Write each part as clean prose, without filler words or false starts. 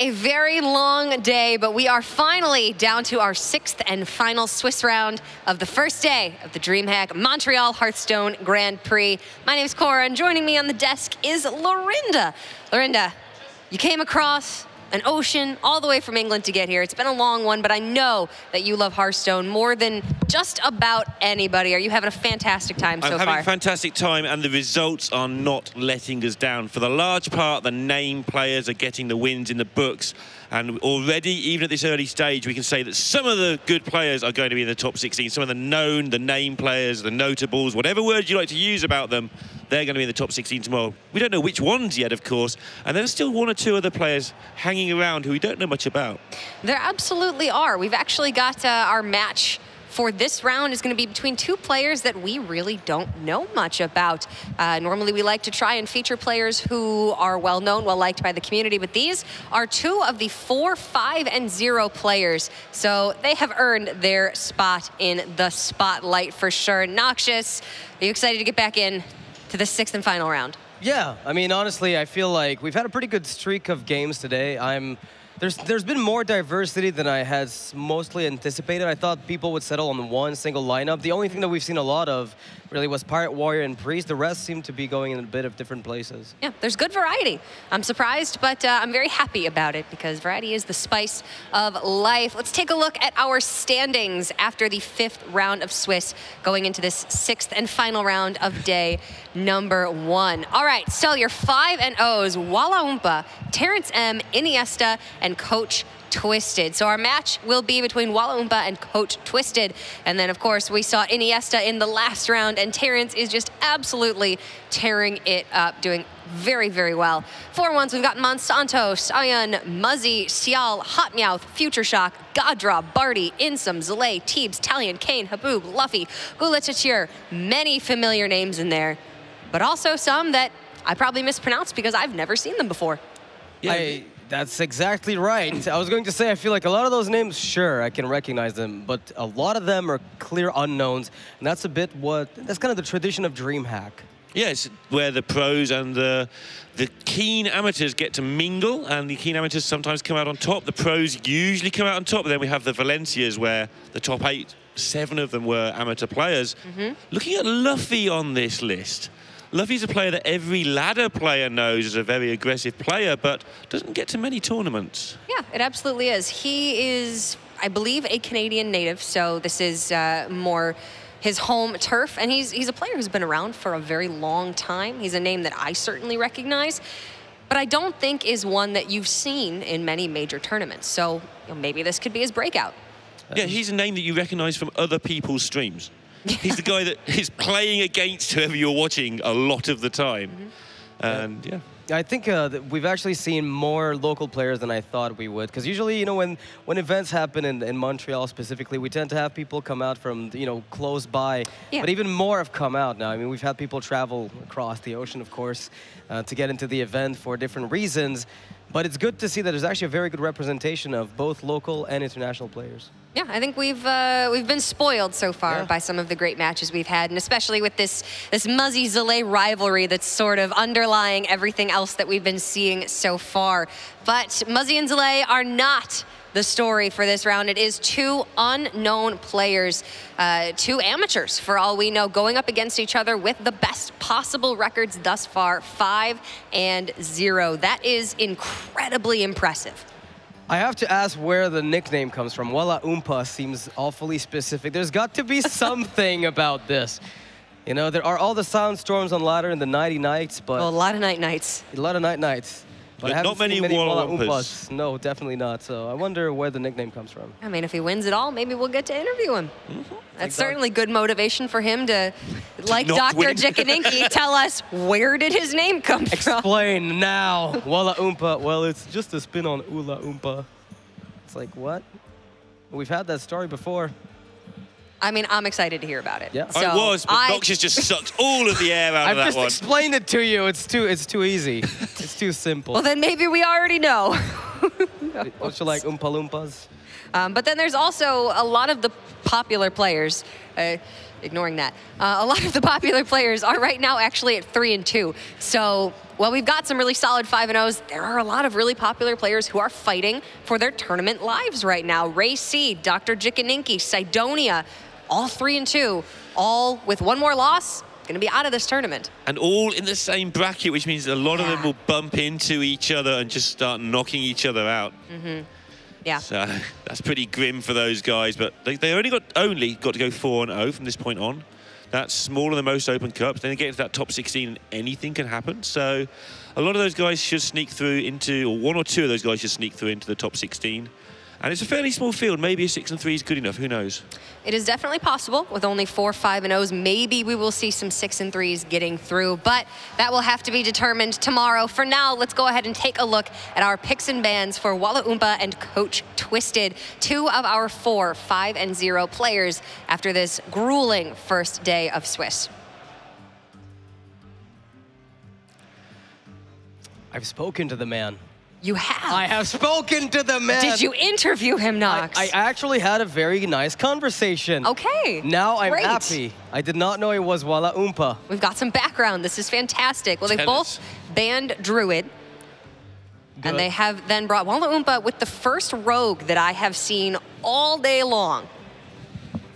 a very long day, but we are finally down to our 6th and final Swiss round of the first day of the DreamHack Montreal Hearthstone Grand Prix. My name is Cora, and joining me on the desk is Lorinda. Lorinda, you came across an ocean all the way from England to get here. It's been a long one, but I know that you love Hearthstone more than just about anybody. Are you having a fantastic time so far? I'm having a fantastic time, and the results are not letting us down. For the large part, the name players are getting the wins in the books. And already, even at this early stage, we can say that some of the good players are going to be in the top 16. Some of the known, the name players, the notables, whatever words you like to use about them, they're going to be in the top 16 tomorrow. We don't know which ones yet, of course. And there's still one or two other players hanging around who we don't know much about. There absolutely are. We've actually got our match for this round is going to be between two players that we really don't know much about. Normally, we like to try and feature players who are well-known, well-liked by the community, but these are two of the 4, 5, and 0 players. So they have earned their spot in the spotlight for sure. Noxious, are you excited to get back in to the 6th and final round? Yeah, I mean, honestly, I feel like we've had a pretty good streak of games today. There's been more diversity than I had mostly anticipated. I thought people would settle on one single lineup. The only thing that we've seen a lot of really was Pirate Warrior and Prix. The rest seem to be going in a bit of different places. Yeah, there's good variety. I'm surprised, but I'm very happy about it because variety is the spice of life. Let's take a look at our standings after the 5th round of Swiss, going into this 6th and final round of day number 1. All right, so your 5 and O's, Walaoumpa, Terrence M, Iniesta, and Coachtwisted. So our match will be between Walaoumpa and Coachtwisted. And then, of course, we saw Iniesta in the last round, and Terrence is just absolutely tearing it up, doing very, very well. 4-1s, we've got Monsantos, Ayan, Muzzy, Sial, Hotmeowth, Future Shock, Gadra, Barty, Insum, Zalay, Teebs, Talion, Kane, Haboob, Luffy, Gulatatir. Many familiar names in there, but also some that I probably mispronounced because I've never seen them before. Yeah. That's exactly right. I was going to say, I feel like a lot of those names, sure, I can recognize them, but a lot of them are clear unknowns, and that's that's kind of the tradition of DreamHack. Yes, where the pros and the keen amateurs get to mingle, and the keen amateurs sometimes come out on top. The pros usually come out on top, but then we have the Valencias where the top 8, 7 of them were amateur players. Looking at Luffy on this list, Luffy's a player that every ladder player knows is a very aggressive player, but doesn't get to many tournaments. Yeah, it absolutely is. He is, I believe, a Canadian native, so this is more his home turf, and he's a player who's been around for a very long time. He's a name that I certainly recognize, but I don't think is one that you've seen in many major tournaments. So maybe this could be his breakout. Yeah, he's a name that you recognize from other people's streams. He's the guy that is playing against whoever you're watching a lot of the time. And yeah. I think that we've actually seen more local players than I thought we would. Because usually, you know, when events happen in Montreal specifically, we tend to have people come out from, you know, close by. Yeah. But even more have come out now. I mean, we've had people travel across the ocean, of course, to get into the event for different reasons. But it's good to see that there's actually a very good representation of both local and international players. Yeah, I think we've been spoiled so far by some of the great matches we've had, and especially with this Muzzy Zalay rivalry that's sort of underlying everything else that we've been seeing so far. But Muzzy and Zalay are not the story for this round. It is 2 unknown players, 2 amateurs for all we know, going up against each other with the best possible records thus far, 5 and 0. That is incredibly impressive. I have to ask where the nickname comes from. Walaoumpa seems awfully specific. There's got to be something about this. You know, there are all the sound storms on ladder and the nighty nights, but... Well, a lot of nights. A lot of nights. But I haven't not many seen Walaoumpas. No, definitely not. So I wonder where the nickname comes from. I mean, if he wins it all, maybe we'll get to interview him. That's certainly good motivation for him to, like Dr. Jikaninki, tell us where did his name come from. Explain now. Walaoumpa. Well, it's just a spin on Ula Oompa. It's like, what? We've had that story before. I mean, I'm excited to hear about it. Yeah. So I was, but Noxious just sucked all of the air out of that one. I've just explained it to you. It's too easy. It's too simple. Well, then maybe we already know. Don't you like Oompa Loompas? But then there's also a lot of the popular players, ignoring that, a lot of the popular players are right now actually at 3 and 2. So Well, we've got some really solid 5-0s. There are a lot of really popular players who are fighting for their tournament lives right now. Ray C, Dr. Jikaninki, Cydonia, all 3-2, all with one more loss, going to be out of this tournament. And all in the same bracket, which means a lot of them will bump into each other and just start knocking each other out. Yeah. So that's pretty grim for those guys, but they only got to go 4-0 from this point on. That's smaller than most Open Cups. Then they get into that top 16 and anything can happen. So a lot of those guys should sneak through into, or one or two of those guys should sneak through into the top 16. And it's a fairly small field. Maybe a 6-3 is good enough. Who knows? It is definitely possible with only 4 5-0s. Maybe we will see some 6-3s getting through, but that will have to be determined tomorrow. For now, let's go ahead and take a look at our picks and bans for Walaoumpa and Coachtwisted, 2 of our 4 5-0 players after this grueling first day of Swiss. I've spoken to the man. You have? I have spoken to the man. Did you interview him, Knox? I actually had a very nice conversation. Okay. Now I'm happy. I did not know it was Walaoumpa. We've got some background. This is fantastic. Well, they both banned Druid. Good. And they have then brought Walaoumpa with the first rogue that I have seen all day long.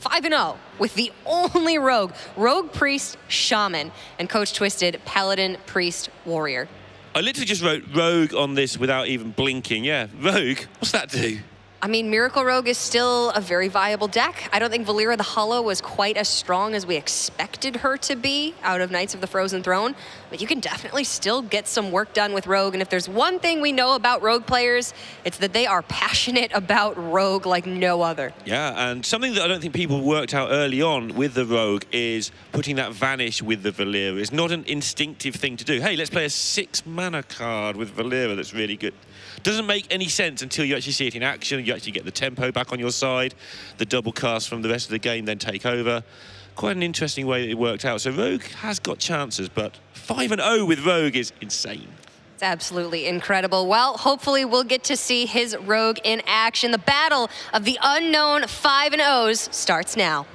5-0 with the only rogue. Rogue, Priest, Shaman, and Coachtwisted, Paladin, Priest, Warrior. I literally just wrote Rogue on this without even blinking. Yeah, Rogue, what's that do? I mean, Miracle Rogue is still a very viable deck. I don't think Valera the Hollow was quite as strong as we expected her to be out of Knights of the Frozen Throne, but you can definitely still get some work done with Rogue, and if there's one thing we know about Rogue players, it's that they are passionate about Rogue like no other. Yeah, and something that I don't think people worked out early on with the Rogue is putting that Vanish with the Valera. It's not an instinctive thing to do. Hey, let's play a 6-mana card with Valera that's really good. Doesn't make any sense until you actually see it in action. You actually get the tempo back on your side, the double cast from the rest of the game then take over. Quite an interesting way that it worked out. So Rogue has got chances, but 5-0 with Rogue is insane. It's absolutely incredible. Well, hopefully we'll get to see his Rogue in action. The battle of the unknown 5-0s starts now.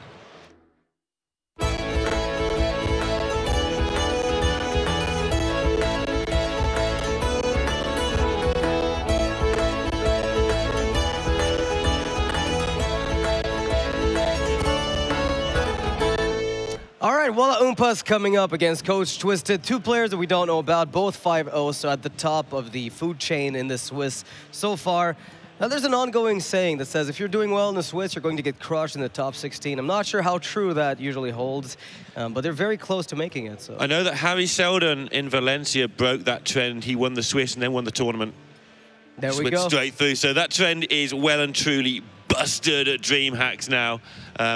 All right, Walaumpa's coming up against Coachtwisted, 2 players that we don't know about, both 5-0, so at the top of the food chain in the Swiss so far. Now, there's an ongoing saying that says if you're doing well in the Swiss, you're going to get crushed in the top 16. I'm not sure how true that usually holds, but they're very close to making it. So. I know that Harry Seldon in Valencia broke that trend. He won the Swiss and then won the tournament. There we went go. Straight through. So that trend is well and truly busted at DreamHacks now.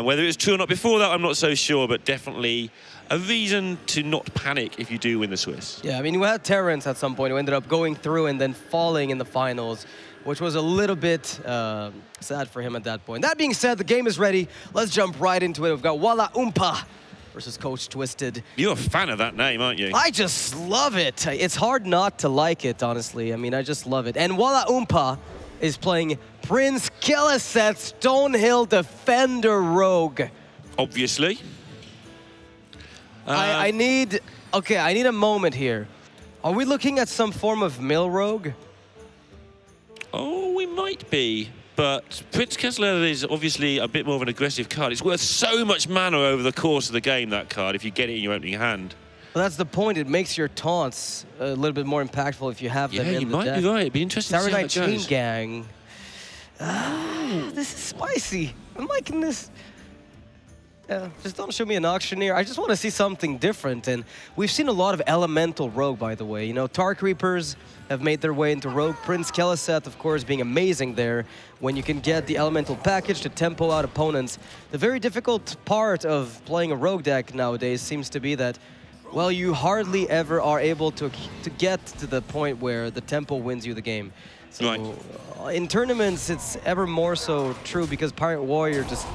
Whether it was true or not before that, I'm not so sure, but definitely a reason to not panic if you do win the Swiss. Yeah, I mean, we had Terrence at some point who ended up going through and then falling in the finals, which was a little bit sad for him at that point. That being said, the game is ready. Let's jump right into it. We've got Walaoumpa versus Coachtwisted. You're a fan of that name, aren't you? I just love it. It's hard not to like it, honestly. I mean, I just love it. And Walaoumpa is playing Prince Killeset, Stonehill Defender Rogue. Obviously. I need a moment here. Are we looking at some form of mill rogue? Oh, we might be. But Prince Killeset is obviously a bit more of an aggressive card. It's worth so much mana over the course of the game, that card, if you get it in your opening hand. Well, that's the point. It makes your taunts a little bit more impactful if you have them in the deck. Yeah, you might be right. It'd be interesting to see how it Saturday goes. Chain Gang. This is spicy. I'm liking this. Yeah, just don't show me an auctioneer. I just want to see something different. And we've seen a lot of elemental rogue, by the way. You know, Tark Reapers have made their way into rogue. Prince Killeset, of course, being amazing there when you can get the elemental package to tempo out opponents. The very difficult part of playing a rogue deck nowadays seems to be that, well, you hardly ever are able to get to the point where the tempo wins you the game. So in tournaments, it's ever more so true because Pirate Warrior just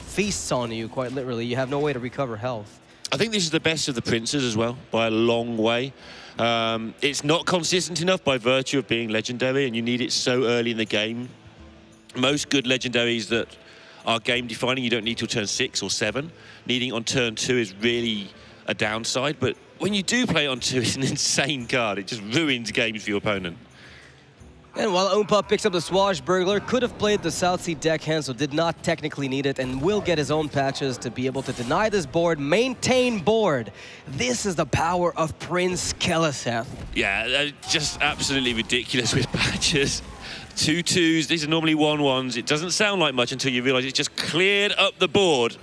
feasts on you, quite literally. You have no way to recover health. I think this is the best of the princes as well, by a long way. It's not consistent enough by virtue of being legendary, and you need it so early in the game. Most good legendaries that are game-defining, you don't need till turn 6 or 7. Needing on turn 2 is really a downside, but when you do play it on 2, it's an insane card. It just ruins games for your opponent. And Walaoumpa picks up the Swashbuckler, could have played the South Sea deckhand, so did not technically need it, and will get his own patches to be able to deny this board, maintain board. This is the power of Prince Keleseth. Yeah, just absolutely ridiculous with patches. 2 2s, these are normally 1 1s. It doesn't sound like much until you realize it's just cleared up the board.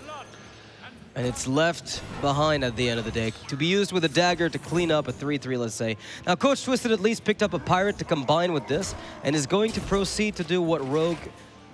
And it's left behind at the end of the day to be used with a dagger to clean up a 3-3, let's say. Now, Coachtwisted at least picked up a pirate to combine with this and is going to proceed to do what Rogue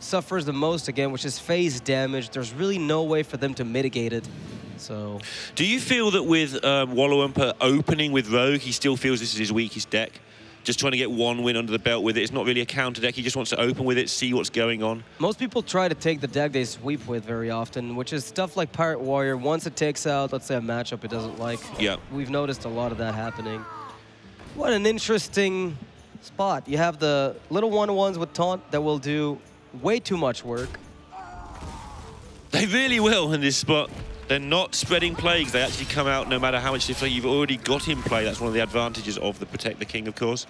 suffers the most again, which is phase damage. There's really no way for them to mitigate it. So, do you feel that with Walaoumpa opening with Rogue, he still feels this is his weakest deck? Just trying to get 1 win under the belt with it. It's not really a counter deck. He just wants to open with it, see what's going on. Most people try to take the deck they sweep with very often, which is stuff like Pirate Warrior. Once it takes out, let's say, a matchup it doesn't like. Yeah. We've noticed a lot of that happening. What an interesting spot. You have the little 1-1s with Taunt that will do way too much work. They really will in this spot. They're not spreading plagues. They actually come out no matter how much different you've already got in play. That's one of the advantages of the Protect the King, of course.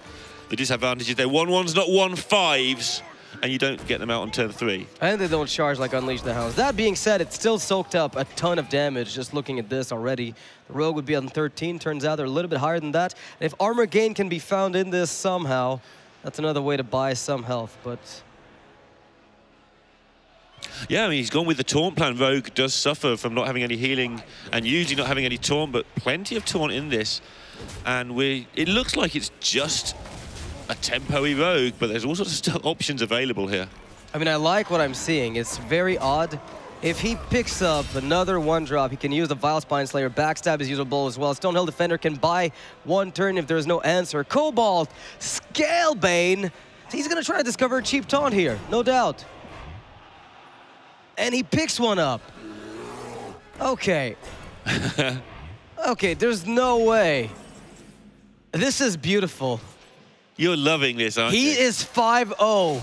The disadvantage is they're 1-1s, not 1-5s, and you don't get them out on turn 3. And they don't charge like Unleash the Hounds. That being said, it's still soaked up a ton of damage just looking at this already. The Rogue would be on 13. Turns out they're a little bit higher than that. And if armor gain can be found in this somehow, that's another way to buy some health, but... Yeah, I mean, he's gone with the taunt plan. Rogue does suffer from not having any healing and usually not having any taunt, but plenty of taunt in this. And it looks like it's just a tempo-y Rogue, but there's all sorts of options available here. I mean, I like what I'm seeing. It's very odd. If he picks up another 1-drop, he can use the Vile Spine Slayer. Backstab is usable as well. Stonehill Defender can buy 1 turn if there's no answer. Cobalt, Scalebane. He's going to try to discover a cheap taunt here, no doubt. And he picks one up. Okay. Okay, there's no way. This is beautiful. You're loving this, aren't you? He is 5-0.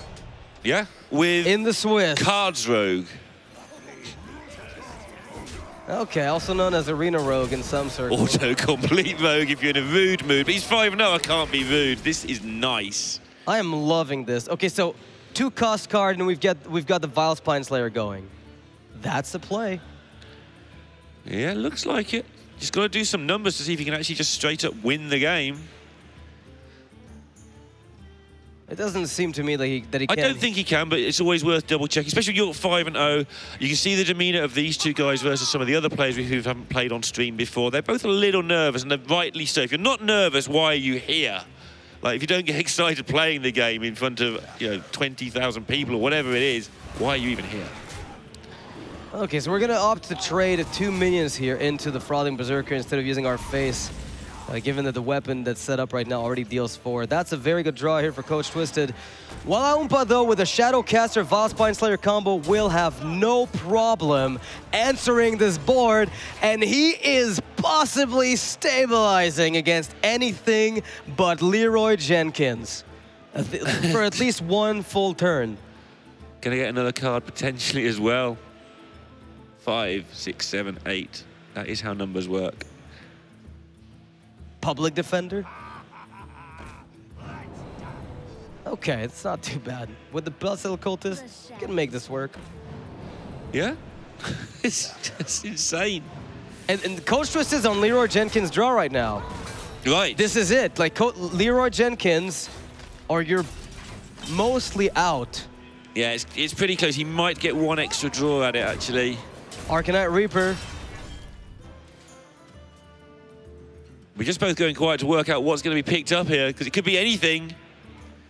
Yeah, with... in the Swiss. Cards Rogue. Okay, also known as Arena Rogue in some circles. Auto-complete Rogue if you're in a rude mood. But he's 5-0, I can't be rude. This is nice. I am loving this. Okay, so 2 cost card and we've got the Vile Spine Slayer going. That's the play. Yeah, looks like it. Just got to do some numbers to see if he can actually just straight up win the game. It doesn't seem to me that he can. I don't think he can, but it's always worth double checking, especially when you're 5-0. You can see the demeanor of these 2 guys versus some of the other players who haven't played on stream before. They're both a little nervous, and they're rightly so. If you're not nervous, why are you here? Like, if you don't get excited playing the game in front of 20,000 people or whatever it is, why are you even here? Okay, so we're going to opt to trade 2 minions here into the Frothing Berserker instead of using our face, given that the weapon that's set up right now already deals 4. That's a very good draw here for Coachtwisted. Walaoumpa, though, with a Shadowcaster Vile Spine Slayer combo, will have no problem answering this board, and he is possibly stabilizing against anything but Leroy Jenkins for at least 1 full turn. Gonna get another card potentially as well. 5, 6, 7, 8. That is how numbers work. Public Defender? Okay, it's not too bad. With the Bloodsail Cultist, you can make this work. Yeah? It's just insane. And Coachtwisted is on Leroy Jenkins' draw right now. Right. This is it. Like, Leroy Jenkins, or you're mostly out. Yeah, it's pretty close. He might get 1 extra draw at it, actually. Arcanite Reaper. We're just both going quiet to work out what's going to be picked up here, because it could be anything.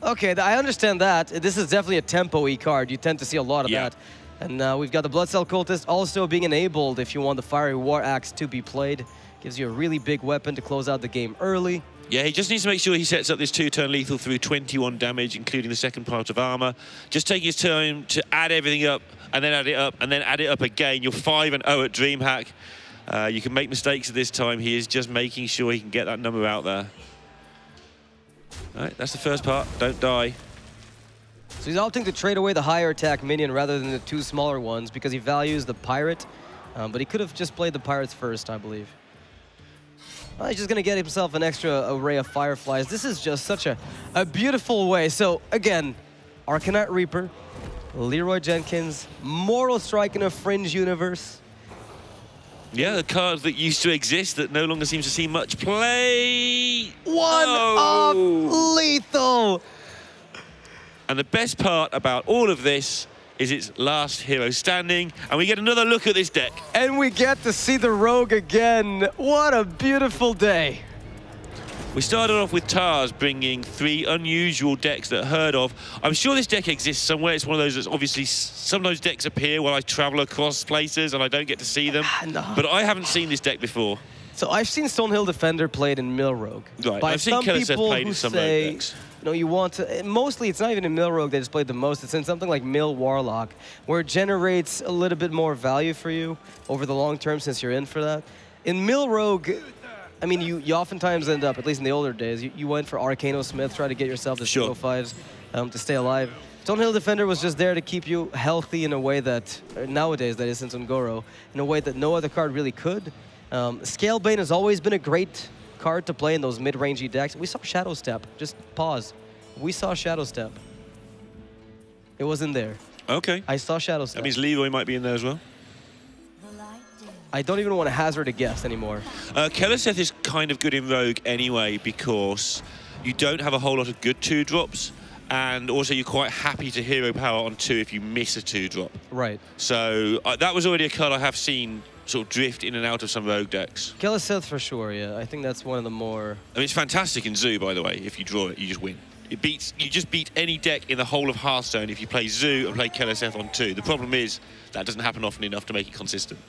Okay, I understand that. This is definitely a tempo-y card. You tend to see a lot of that. And we've got the Bloodsail Cultist also being enabled if you want the Fiery War Axe to be played. Gives you a really big weapon to close out the game early. Yeah, he just needs to make sure he sets up this 2-turn lethal through 21 damage, including the second part of armor. Just taking his time to add everything up, and then add it up, and then add it up again. You're 5-0 at DreamHack. You can make mistakes at this time. He is just making sure he can get that number out there. All right, that's the first part. Don't die. So he's opting to trade away the higher attack minion rather than the 2 smaller ones because he values the pirate. But he could have just played the pirates first, I believe. Well, he's just going to get himself an extra array of Fireflies. This is just such a beautiful way. So, again, Arcanite Reaper, Leroy Jenkins, Mortal Strike in a Fringe universe. Yeah, the card that used to exist that no longer seems to see much play. One of lethal. And the best part about all of this is its last hero standing, and we get another look at this deck. And we get to see the Rogue again. What a beautiful day. We started off with Tars bringing 3 unusual decks that I heard of. I'm sure this deck exists somewhere. It's one of those that's obviously, sometimes decks appear while I travel across places and I don't get to see them. No. But I haven't seen this deck before. So I've seen Stonehill Defender played in Mill Rogue. Right, By I've seen Keleseth played in some Rogue decks. You know, you want to, mostly it's not even in Mill Rogue they displayed the most, it's in something like Mill Warlock, where it generates a little bit more value for you over the long term since you're in for that. In Mill Rogue, I mean, you oftentimes end up, at least in the older days, you went for Arcano Smith, try to get yourself the 5s to stay alive. Stonehill Defender was just there to keep you healthy in a way that, nowadays, that is since Ungoro, in a way that no other card really could. Scalebane has always been a great card to play in those mid-rangey decks. We saw Shadow Step. Just pause. We saw Shadow Step. It wasn't there. Okay. I saw Shadow Step. That means Leroy might be in there as well. I don't even want to hazard a guess anymore. Keleseth is kind of good in Rogue anyway because you don't have a whole lot of good 2-drops, and also you're quite happy to hero power on 2 if you miss a 2-drop. Right. So that was already a card I have seen sort of drift in and out of some Rogue decks. Keleseth for sure, yeah. I think that's one of the more... I mean, it's fantastic in Zoo, by the way. If you draw it, you just win. You just beat any deck in the whole of Hearthstone if you play Zoo and play Keleseth on 2. The problem is that doesn't happen often enough to make it consistent.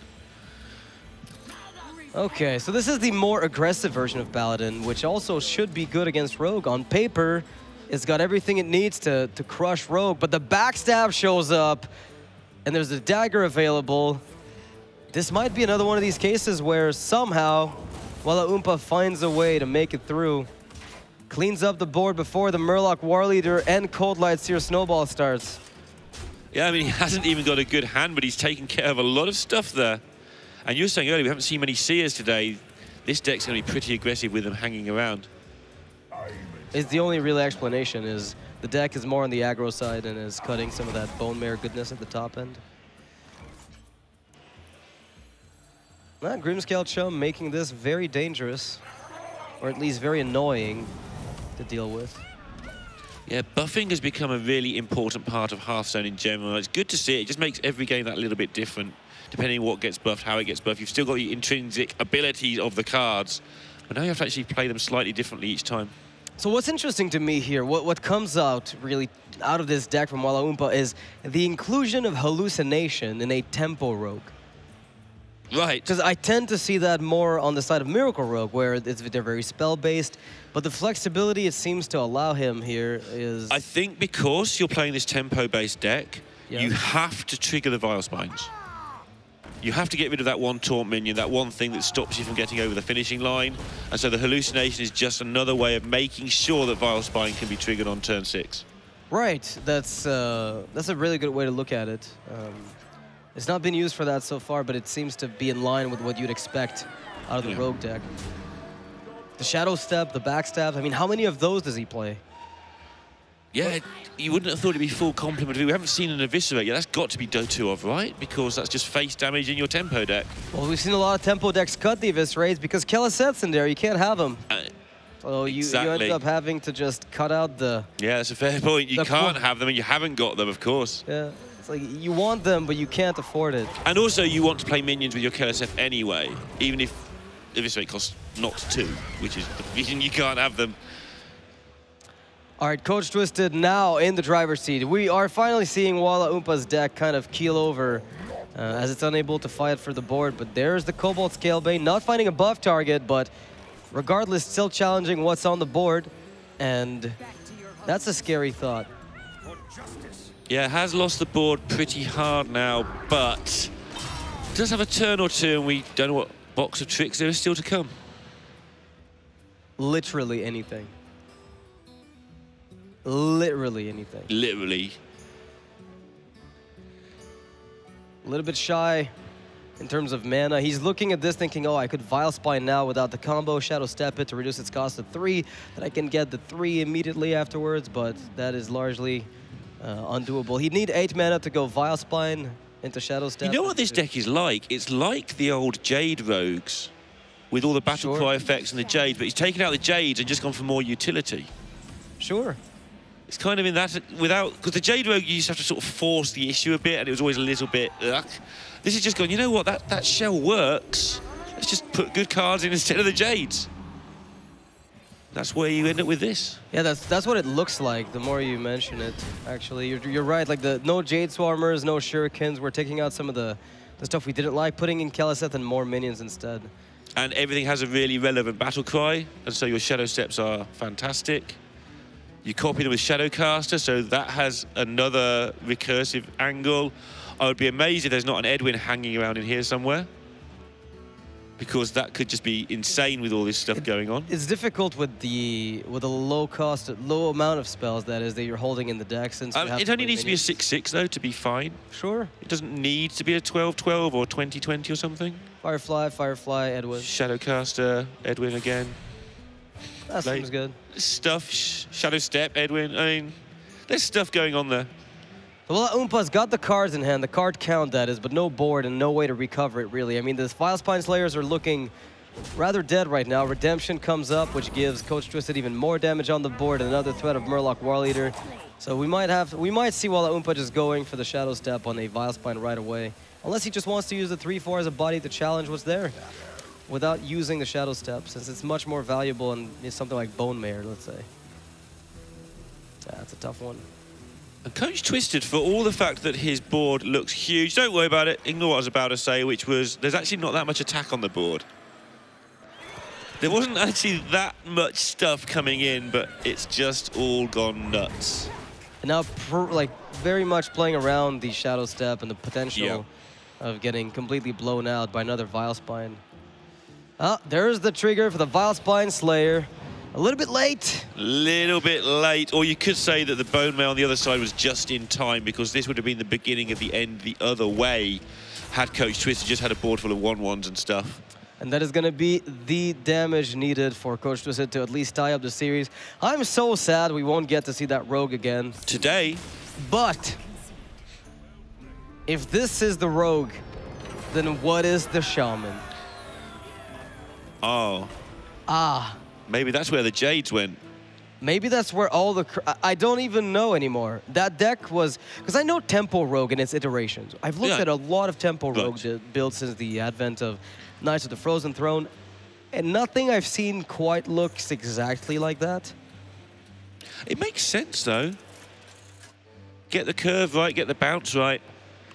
Okay, so this is the more aggressive version of Paladin, which also should be good against Rogue. On paper, it's got everything it needs to crush Rogue, but the backstab shows up, and there's a dagger available. This might be another one of these cases where somehow Walaoumpa finds a way to make it through. Cleans up the board before the Murloc War Leader and Cold Light Seer Snowball starts. Yeah, I mean, he hasn't even got a good hand, but he's taken care of a lot of stuff there. And you were saying earlier, we haven't seen many Seers today. This deck's going to be pretty aggressive with them hanging around. It's the only real explanation is the deck is more on the aggro side and is cutting some of that Bone Mare goodness at the top end. Grimscale Chum making this very dangerous, or at least very annoying to deal with. Yeah, buffing has become a really important part of Hearthstone in general. It's good to see it. It just makes every game that little bit different, depending on what gets buffed, how it gets buffed. You've still got the intrinsic abilities of the cards, but now you have to actually play them slightly differently each time. So what's interesting to me here, what comes out really out of this deck from Walaoumpa is the inclusion of hallucination in a tempo rogue. Right. Because I tend to see that more on the side of Miracle Rogue, where they're very spell-based, but the flexibility it seems to allow him here is... I think because you're playing this tempo-based deck, you have to trigger the Vile Spines. You have to get rid of that one taunt minion, that one thing that stops you from getting over the finishing line. And so the hallucination is just another way of making sure that Vile Spine can be triggered on turn 6. Right. That's a really good way to look at it. It's not been used for that so far, but it seems to be in line with what you'd expect out of the Rogue deck. The Shadow Step, the Backstab, I mean, how many of those does he play? Yeah, you wouldn't have thought it'd be full complement. We haven't seen an Eviscerate yet. That's got to be 2 of, right? Because that's just face damage in your tempo deck. Well, we've seen a lot of tempo decks cut the Eviscerates because Keleseth's in there. You can't have them. So you end up having to just cut out the... Yeah, that's a fair point. You can't have them and you haven't got them, of course. Yeah. Like, you want them, but you can't afford it. And also, you want to play minions with your Keleseth anyway, even if Eviscerate costs not 2, which is the reason you can't have them. All right, Coachtwisted now in the driver's seat. We are finally seeing Walaumpa's deck kind of keel over as it's unable to fight for the board. But there's the Cobalt Scalebane, not finding a buff target, but regardless, still challenging what's on the board. And that's a scary thought. Yeah, has lost the board pretty hard now, but does have a turn or two, and we don't know what box of tricks there is still to come. Literally anything. Literally anything. Literally. A little bit shy in terms of mana. He's looking at this thinking, oh, I could Vile Spine now without the combo, Shadow Step it to reduce its cost to 3, that I can get the 3 immediately afterwards, but that is largely undoable. He'd need 8 mana to go Vile Spine into Shadow Step. You know what this deck is like? It's like the old Jade Rogues with all the Battle Cry effects and the Jade, but he's taken out the Jades and just gone for more utility. Sure. It's kind of in that, without, because the Jade Rogue, you used to have to sort of force the issue a bit, and it was always a little bit, ugh. This is just going, you know what, that shell works. Let's just put good cards in instead of the Jades. That's where you end up with this. Yeah, that's what it looks like, the more you mention it, actually. You're right, like no Jade Swarmers, no Shurikens. We're taking out some of the stuff we didn't like, putting in Keleseth and more minions instead. And everything has a really relevant battle cry, and so your Shadow Steps are fantastic. You copy them with Shadowcaster, so that has another recursive angle. I would be amazed if there's not an Edwin hanging around in here somewhere, because that could just be insane with all this stuff going on. It's difficult with the low amount of spells that you're holding in the deck. Since it only needs to be a 6/6 though to be fine. Sure. It doesn't need to be a 12/12 or 20/20 or something. Firefly, Edwin. Shadowcaster, Edwin again. That seems good. Stuff, Shadow Step, Edwin. I mean, there's stuff going on there. Well, Walaoumpa's got the cards in hand, the card count that is, but no board and no way to recover it really. I mean, the Vile Spine Slayers are looking rather dead right now. Redemption comes up, which gives Coachtwisted even more damage on the board, and another threat of Murloc Warleader. So we might see Walaoumpa just going for the Shadow Step on a Vile Spine right away, unless he just wants to use the 3/4 as a body to challenge what's there, without using the Shadow Step, since it's much more valuable and it's something like Bone Mare, let's say. That's a tough one. And Coachtwisted, for all the fact that his board looks huge, don't worry about it, ignore what I was about to say, which was there's actually not that much attack on the board. There wasn't actually that much stuff coming in, but it's just all gone nuts. And now, like, very much playing around the Shadow Step and the potential of getting completely blown out by another Vile Spine. Oh, there's the trigger for the Vile Spine Slayer. A little bit late. Little bit late. Or you could say that the Bone Mail on the other side was just in time, because this would have been the beginning of the end the other way had Coachtwisted just had a board full of 1/1s and stuff. And that is going to be the damage needed for Coachtwisted to at least tie up the series. I'm so sad we won't get to see that Rogue again today. But if this is the Rogue, then what is the Shaman? Oh. Maybe that's where the Jades went. Maybe that's where all the... I don't even know anymore. That deck was... Because I know Tempo Rogue and its iterations. I've looked at a lot of Tempo Rogue builds since the advent of Knights of the Frozen Throne, and nothing I've seen quite looks exactly like that. It makes sense, though. Get the curve right, get the bounce right.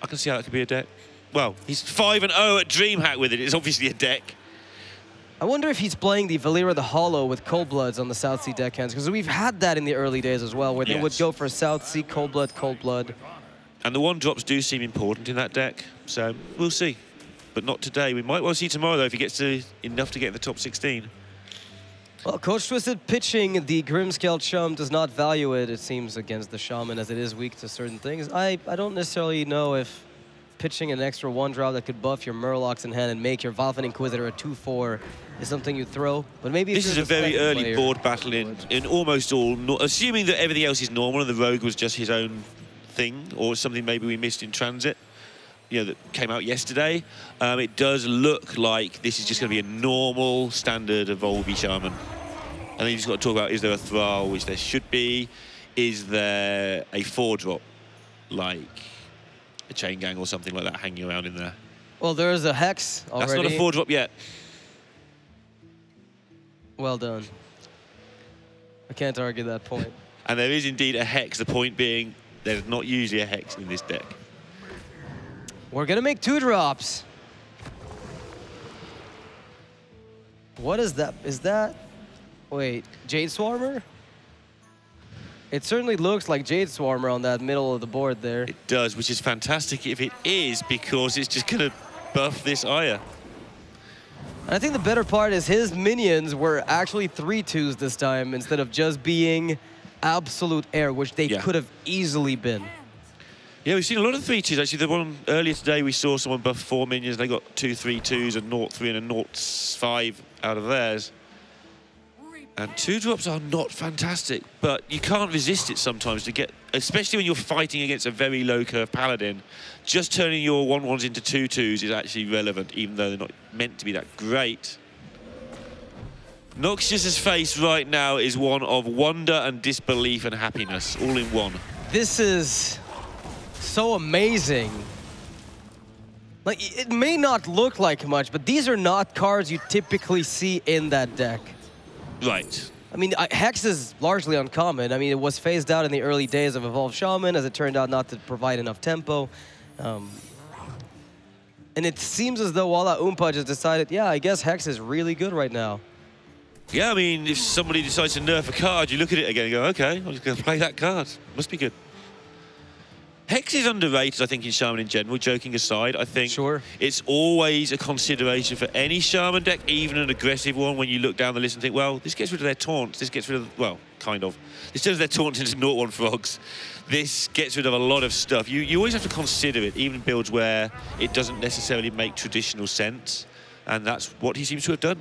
I can see how that could be a deck. Well, he's 5-0 at DreamHack with it. It's obviously a deck. I wonder if he's playing the Valera the Hollow with Cold Bloods on the South Sea deckhands, because we've had that in the early days as well, where they would go for South Sea, Cold Blood. And the 1-drops do seem important in that deck, so we'll see. But not today. We might well see tomorrow, though, if he gets to enough to get in the top 16. Well, Coachtwisted pitching the Grimscale Chum does not value it, it seems, against the Shaman, as it is weak to certain things. I don't necessarily know if pitching an extra 1-drop that could buff your Murlocs in hand and make your Valfen Inquisitor a 2/4 is something you throw. But maybe this is a very early board battle in almost all, assuming that everything else is normal and the Rogue was just his own thing, or something maybe we missed in transit, you know, that came out yesterday. It does look like this is just going to be a normal standard of Volby Shaman. And then you just got to talk about, is there a Thrall, which there should be? Is there a 4-drop, like a Chain Gang or something like that hanging around in there? Well, there is a Hex already. That's not a 4-drop yet. Well done. I can't argue that point. And there is indeed a Hex, the point being there's not usually a Hex in this deck. We're going to make 2-drops. What is that? Is that... Wait, Jade Swarmer? It certainly looks like Jade Swarmer on that middle of the board there. It does, which is fantastic if it is, because it's just going to buff this Aya. And I think the better part is his minions were actually 3/2s this time instead of just being absolute air, which they could have easily been. Yeah, we've seen a lot of 3-2s. Actually, the one earlier today, we saw someone buff 4 minions. They got 2 3-2s, a 0-3 and a 0-5 out of theirs. And 2-drops are not fantastic, but you can't resist it sometimes to get, especially when you're fighting against a very low curve paladin. Just turning your 1-1s into 2-2s is actually relevant, even though they're not meant to be that great. Noxious's face right now is one of wonder and disbelief and happiness, all in one. This is so amazing. Like, it may not look like much, but these are not cards you typically see in that deck. Right. I mean, Hex is largely uncommon. I mean, it was phased out in the early days of Evolved Shaman, as it turned out not to provide enough tempo. And it seems as though Walaoumpa just decided, yeah, I guess Hex is really good right now. Yeah, I mean, if somebody decides to nerf a card, you look at it again and go, okay, I'm just going to play that card. Must be good. Hex is underrated, I think, in Shaman in general, joking aside. I think it's always a consideration for any Shaman deck, even an aggressive one, when you look down the list and think, well, this gets rid of their taunts, this gets rid of, well, kind of. This turns their taunts into 0-1 frogs. This gets rid of a lot of stuff. You always have to consider it, even in builds where it doesn't necessarily make traditional sense, and that's what he seems to have done.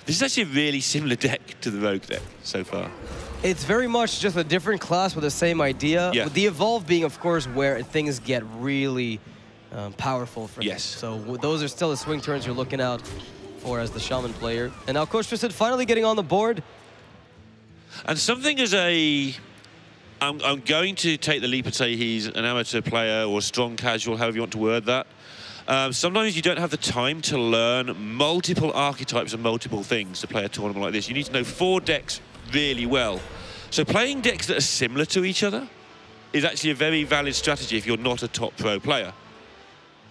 This is actually a really similar deck to the Rogue deck so far. It's very much just a different class with the same idea. Yeah. With the Evolve being, of course, where things get really powerful for yes. them. So those are still the swing turns you're looking out for as the Shaman player. And now Coachtwisted finally getting on the board. And something as a... I'm going to take the leap and say he's an amateur player or strong casual, however you want to word that. Sometimes you don't have the time to learn multiple archetypes and multiple things to play a tournament like this. You need to know 4 decks really well. So playing decks that are similar to each other is actually a very valid strategy if you're not a top pro player.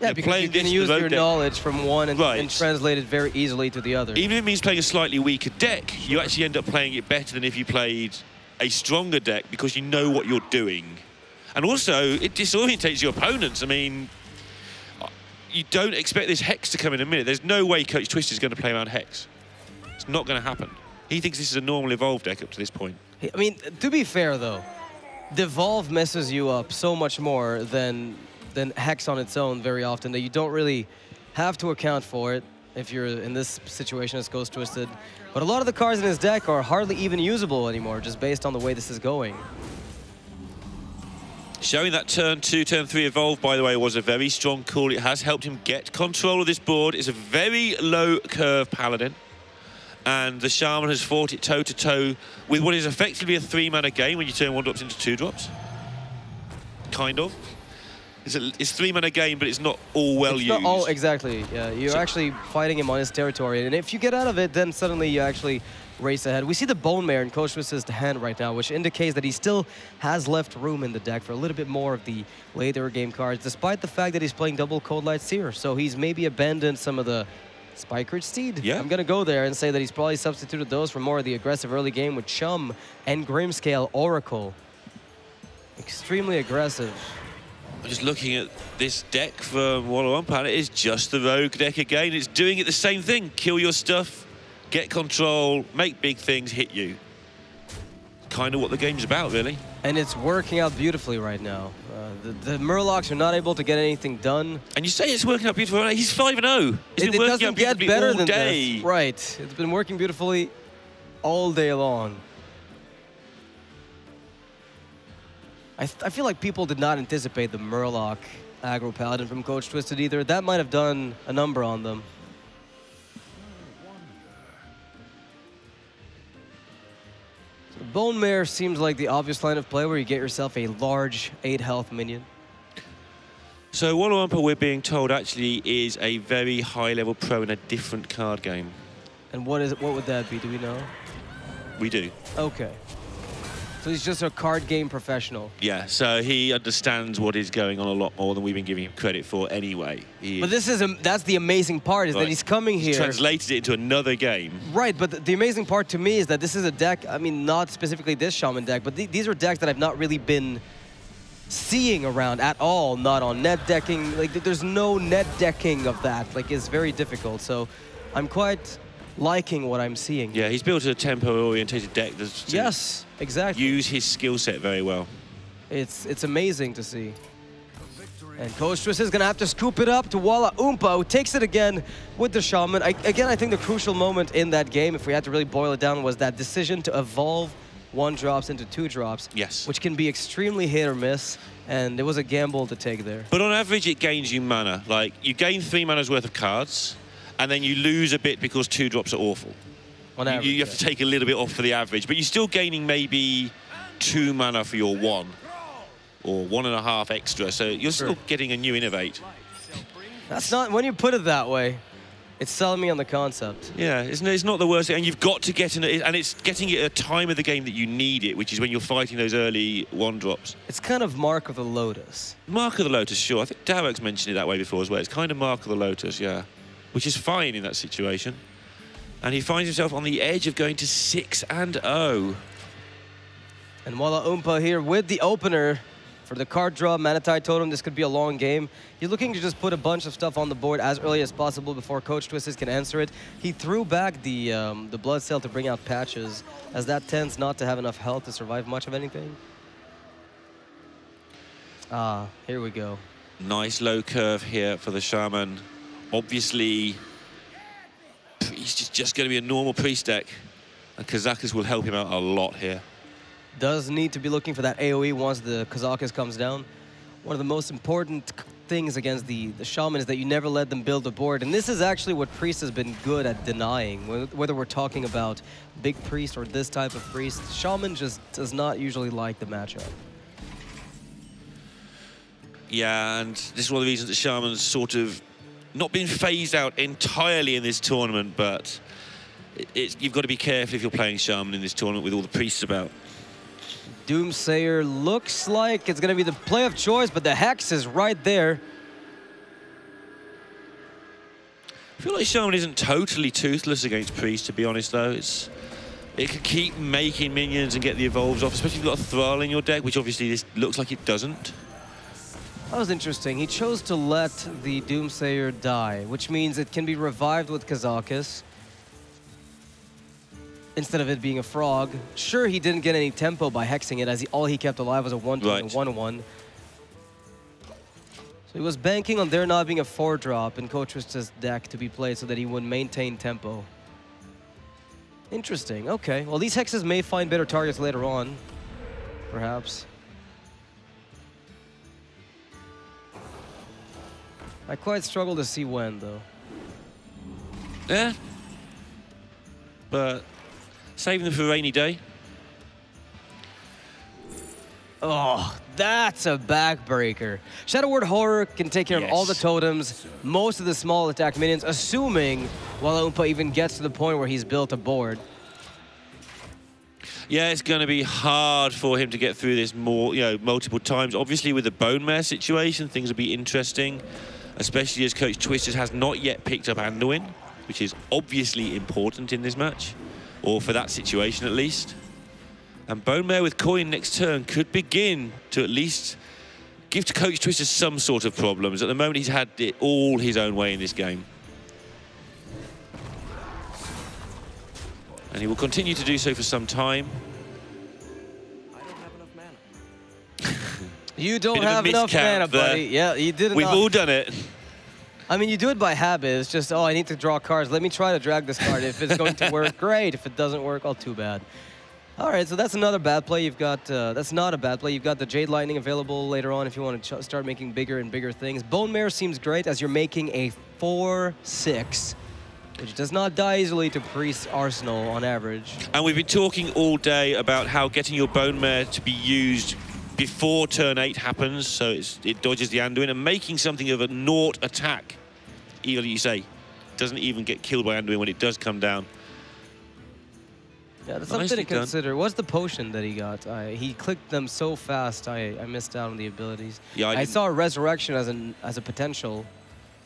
Yeah, because you can use your knowledge from one and translate it very easily to the other. Even if it means playing a slightly weaker deck, you actually end up playing it better than if you played a stronger deck because you know what you're doing. And also, it disorientates your opponents. I mean, you don't expect this Hex to come in a minute. There's no way Coachtwisted is going to play around Hex. It's not going to happen. He thinks this is a normal Evolve deck up to this point. I mean, to be fair, though, the Evolve messes you up so much more than Hex on its own very often that you don't really have to account for it if you're in this situation as Coachtwisted. But a lot of the cards in his deck are hardly even usable anymore, just based on the way this is going. Showing that turn 2, turn 3 Evolve, by the way, was a very strong call. It has helped him get control of this board. It's a very low curve Paladin. And the Shaman has fought it toe-to-toe with what is effectively a 3-mana game when you turn 1-drops into 2-drops. Kind of. It's 3-mana game, but it's not all well used. Not all, exactly, yeah. You're actually fighting him on his territory. And if you get out of it, then suddenly you actually race ahead. We see the Bone Mare in Coachtwisted's hand right now, which indicates that he still has left room in the deck for a little bit more of the later game cards, despite the fact that he's playing double Cold Light Seer. So he's maybe abandoned some of the Spikeridge Steed. Yeah. I'm going to go there and say that he's probably substituted those for more of the aggressive early game with Chum and Grimscale Oracle. Extremely aggressive. I'm just looking at this deck from Walaoumpa, and it is just the Rogue deck again. It's doing it the same thing. Kill your stuff, get control, make big things, hit you. Kind of what the game's about, really. And it's working out beautifully right now. The Murlocs are not able to get anything done. And you say it's working out beautifully. He's 5-0. It doesn't get better than day. This. Right. It's been working beautifully all day long. I feel like people did not anticipate the Murloc aggro Paladin from Coachtwisted either. That might have done a number on them. Bone Mare seems like the obvious line of play where you get yourself a large 8 health minion. So Walaoumpa, we're being told, actually is a very high-level pro in a different card game. And what would that be? Do we know? We do. Okay. So he's just a card game professional. Yeah, so he understands what is going on a lot more than we've been giving him credit for anyway. But that's the amazing part, is that he's coming here. He's translated it into another game. Right, but the amazing part to me is that this is a deck, I mean, not specifically this Shaman deck, but these are decks that I've not really been seeing around at all, not on net decking. Like, there's no net decking of that. Like, it's very difficult. So I'm quite liking what I'm seeing. Yeah, he's built a tempo-orientated deck that's yes, exactly. use his skill set very well. It's amazing to see. And Coachtwisted is going to have to scoop it up to Walaoumpa, who takes it again with the Shaman. Again, I think the crucial moment in that game, if we had to really boil it down, was that decision to evolve 1-drops into 2-drops. Yes. Which can be extremely hit or miss, and it was a gamble to take there. But on average, it gains you mana. Like, you gain 3 mana's worth of cards, and then you lose a bit because 2-drops are awful. On average, you have to take a little bit off for the average, but you're still gaining maybe 2 mana for your 1. Or 1.5 extra, so you're still getting a new innovate. That's not, when you put it that way, it's selling me on the concept. Yeah, it's not the worst thing, and you've got to get in it, and it's getting it at a time of the game that you need it, which is when you're fighting those early 1-drops. It's kind of Mark of the Lotus. Mark of the Lotus, sure. I think Darek's mentioned it that way before as well. It's kind of Mark of the Lotus, yeah. Which is fine in that situation. And he finds himself on the edge of going to 6-0. And Walaoumpa here with the opener. For the card draw, Manatide Totem, this could be a long game. He's looking to just put a bunch of stuff on the board as early as possible before Coachtwisted can answer it. He threw back the Blood Cell to bring out Patches, as that tends not to have enough health to survive much of anything. Ah, here we go. Nice low curve here for the Shaman. Obviously, Priest is just going to be a normal Priest deck, and Kazakus will help him out a lot here. Does need to be looking for that AoE once the Kazakus comes down. One of the most important things against the Shaman is that you never let them build a board. And this is actually what Priest has been good at denying. Whether we're talking about Big Priest or this type of Priest, Shaman just does not usually like the matchup. Yeah, and this is one of the reasons that Shaman's sort of not been phased out entirely in this tournament, but you've got to be careful if you're playing Shaman in this tournament with all the Priests about. Doomsayer looks like it's going to be the play of choice, but the Hex is right there. I feel like Shaman isn't totally toothless against Priest, to be honest, though. It can keep making minions and get the evolves off, especially if you've got a Thrall in your deck, which obviously this looks like it doesn't. That was interesting. He chose to let the Doomsayer die, which means it can be revived with Kazakus instead of it being a frog. Sure, he didn't get any tempo by hexing it, as all he kept alive was a 1-2 and a 1-1. So he was banking on there not being a 4-drop in Coachtwisted's deck to be played so that he would maintain tempo. Interesting, okay. Well, these hexes may find better targets later on, perhaps. I quite struggle to see when, though. Yeah. But saving them for a rainy day. Oh, that's a backbreaker. Shadow Word Horror can take care of all the totems, most of the small attack minions, assuming Walaoumpa even gets to the point where he's built a board. Yeah, it's going to be hard for him to get through this multiple times. Obviously, with the Bone Mare situation, things will be interesting, especially as Coachtwisted has not yet picked up Anduin, which is obviously important in this match, or for that situation at least. And Bone Mare with coin next turn could begin to at least give to Coachtwisted some sort of problems. At the moment, he's had it all his own way in this game. And he will continue to do so for some time. I don't have enough mana. You don't have enough mana, buddy. Yeah, you did enough. We've all done it. I mean, you do it by habit. It's just, oh, I need to draw cards. Let me try to drag this card. If it's going to work, great. If it doesn't work, oh, too bad. All right, so that's another bad play. You've got, that's not a bad play. You've got the Jade Lightning available later on if you want to start making bigger and bigger things. Bone Mare seems great as you're making a 4/6, which does not die easily to Priest's arsenal on average. And we've been talking all day about how getting your Bone Mare to be used before turn 8 happens, so it dodges the Anduin, and making something of a naught attack, even you say, doesn't even get killed by Anduin when it does come down. Yeah, that's something to consider. What's the potion that he got? He clicked them so fast, I missed out on the abilities. Yeah, I saw Resurrection as a potential,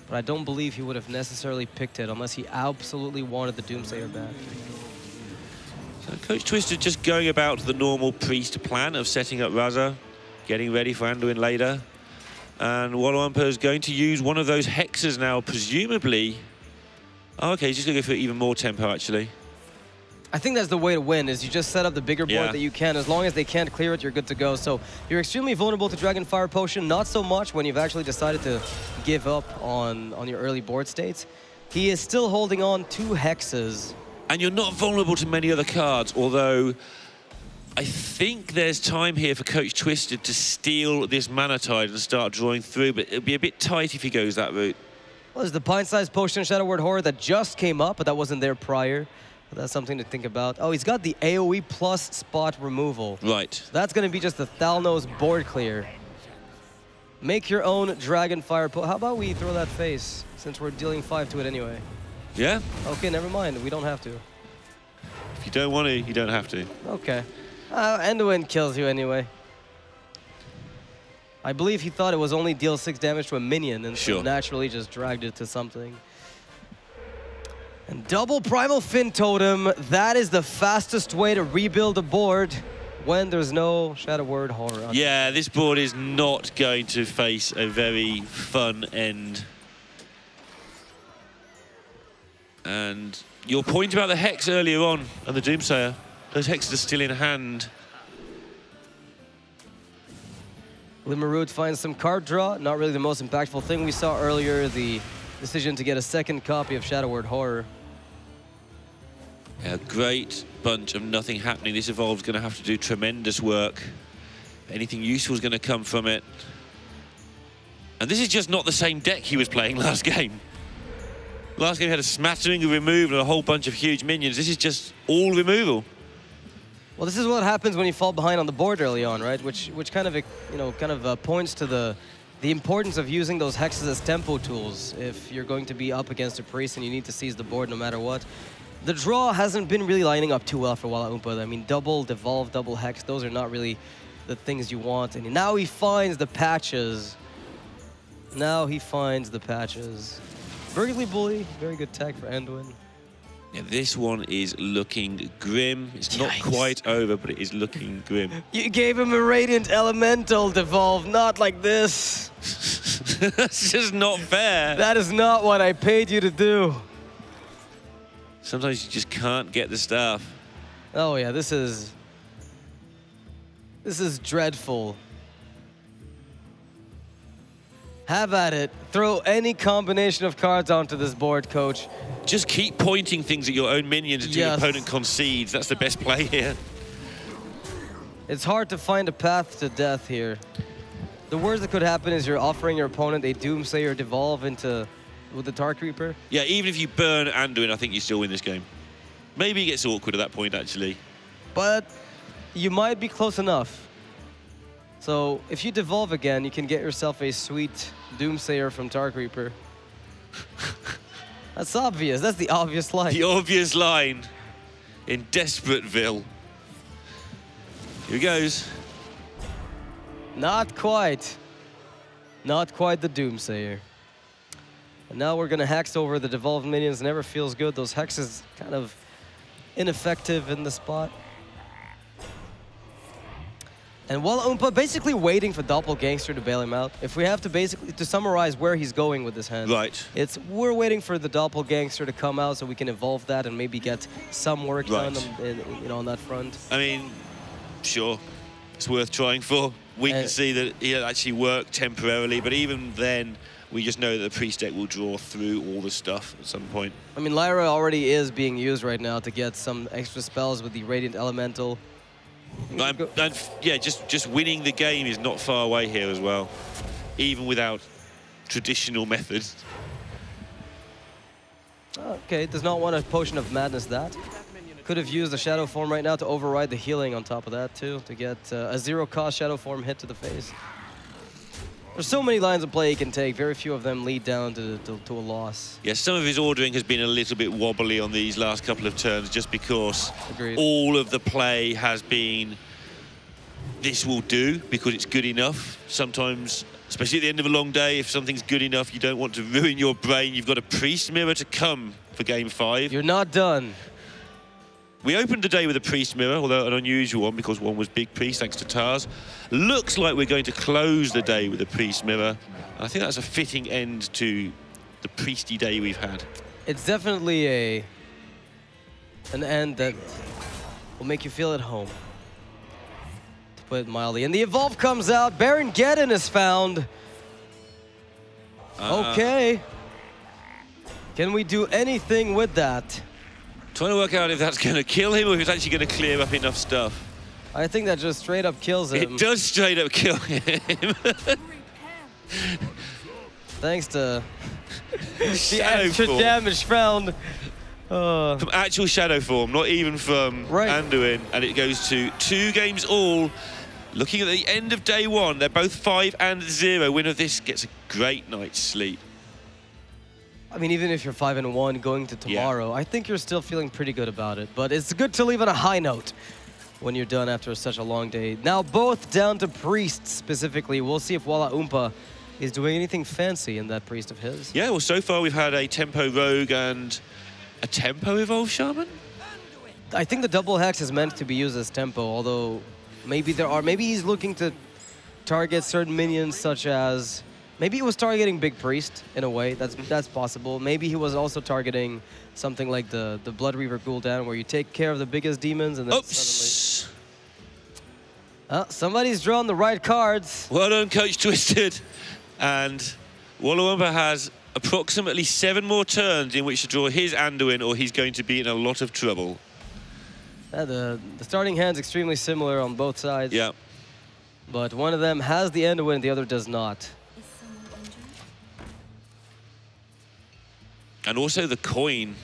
but I don't believe he would have necessarily picked it unless he absolutely wanted the Doomsayer back. So Coachtwisted just going about the normal Priest plan of setting up Raza, getting ready for Anduin later. And Walaoumpa is going to use one of those hexes now, presumably. Oh, okay, he's just going to go for even more tempo, actually. I think that's the way to win, is you just set up the bigger board that you can. As long as they can't clear it, you're good to go. So you're extremely vulnerable to Dragonfire Potion, not so much when you've actually decided to give up on your early board states. He is still holding on 2 hexes. And you're not vulnerable to many other cards, although I think there's time here for Coachtwisted to steal this Mana Tide and start drawing through, but it'll be a bit tight if he goes that route. Well, there's the Pint-Sized Potion Shadow Word Horror that just came up, but that wasn't there prior. But that's something to think about. Oh, he's got the AoE plus spot removal. Right. So that's going to be just a Thalnos board clear. Make your own Dragonfire How about we throw that face, since we're dealing 5 to it anyway? Yeah? Okay, never mind. We don't have to. If you don't want to, you don't have to. Okay. Anduin kills you anyway. I believe he thought it was only deal 6 damage to a minion, and so naturally just dragged it to something. And double Primal Fin Totem, that is the fastest way to rebuild a board when there's no Shadow Word Horror. Yeah, this board is not going to face a very fun end. And your point about the Hex earlier on and the Doomsayer, those hexes are still in hand. Limerud finds some card draw, not really the most impactful thing we saw earlier, the decision to get a second copy of Shadow Word Horror. A great bunch of nothing happening. This Evolve's going to have to do tremendous work. Anything useful is going to come from it. And this is just not the same deck he was playing last game. Last game he had a smattering of removal and a whole bunch of huge minions. This is just all removal. Well, this is what happens when you fall behind on the board early on, right? Which kind of points to the importance of using those hexes as tempo tools if you're going to be up against a priest and you need to seize the board no matter what. The draw hasn't been really lining up too well for Walaoumpa. I mean, double Devolve, double Hex, those are not really the things you want. And now he finds the patches. Now he finds the patches. Burgundy Bully, very good tech for Anduin. Yeah, this one is looking grim. It's not quite over, but it is looking grim. You gave him a Radiant Elemental Devolve, not like this. That's just not fair. That is not what I paid you to do. Sometimes you just can't get the stuff. Oh yeah, this is dreadful. Have at it. Throw any combination of cards onto this board, coach. Just keep pointing things at your own minions until your opponent concedes. That's the best play here. It's hard to find a path to death here. The worst that could happen is you're offering your opponent a Doomsayer Devolve with the Dark Reaper. Yeah, even if you burn Anduin, I think you still win this game. Maybe it gets awkward at that point, actually. But you might be close enough. So if you Devolve again, you can get yourself a sweet Doomsayer from Dark Reaper. That's obvious. That's the obvious line. The obvious line in Desperateville. Here he goes. Not quite. Not quite the Doomsayer. And now we're going to hex over the Devolved minions. Never feels good. Those hexes kind of ineffective in the spot. And Walaoumpa basically waiting for Doppelgangster to bail him out. If we have to basically, to summarize where he's going with this hand. Right. We're waiting for the Doppelgangster to come out so we can evolve that and maybe get some work done on that front. I mean, sure. It's worth trying for. We can see that it actually worked temporarily, but even then, we just know that the Priest deck will draw through all the stuff at some point. I mean, Lyra already is being used right now to get some extra spells with the Radiant Elemental. And yeah, just winning the game is not far away here as well, even without traditional methods. Okay, does not want a Potion of Madness that. Could have used the Shadow Form right now to override the healing on top of that too, to get a zero-cost Shadow Form hit to the face. There's so many lines of play he can take, very few of them lead down to a loss. Yeah, some of his ordering has been a little bit wobbly on these last couple of turns just because all of the play has been, this will do because it's good enough. Sometimes, especially at the end of a long day, if something's good enough, you don't want to ruin your brain. You've got a Priest Mirror to come for Game 5. You're not done. We opened the day with a Priest Mirror, although an unusual one because one was Big Priest thanks to Tars. Looks like we're going to close the day with a Priest Mirror. I think that's a fitting end to the priesty day we've had. It's definitely an end that will make you feel at home, to put it mildly. And the Evolve comes out. Baron Geddon is found. Okay. Can we do anything with that? Trying to work out if that's going to kill him or if it's actually going to clear up enough stuff. I think that just straight up kills him. It does straight up kill him. Thanks to the extra damage found. From actual shadow form, not even from Anduin. And it goes to 2 games all. Looking at the end of day 1, they're both 5 and 0. Winner of this gets a great night's sleep. I mean, even if you're 5 and 1 going to tomorrow, I think you're still feeling pretty good about it. But it's good to leave on a high note when you're done after such a long day. Now both down to Priest specifically. We'll see if Walaoumpa is doing anything fancy in that Priest of his. Yeah, well, so far we've had a Tempo Rogue and a Tempo Evolve Shaman. I think the double hex is meant to be used as Tempo, although maybe he's looking to target certain minions such as, maybe he was targeting Big Priest in a way, that's possible. Maybe he was also targeting something like the Blood Reaver Gul'dan, where you take care of the biggest demons and then suddenly... somebody's drawn the right cards. Well done, Coachtwisted. And Walaoumpa has approximately 7 more turns in which to draw his Anduin, or he's going to be in a lot of trouble. The starting hand's extremely similar on both sides. Yeah. But one of them has the Anduin and the other does not. And also the coin,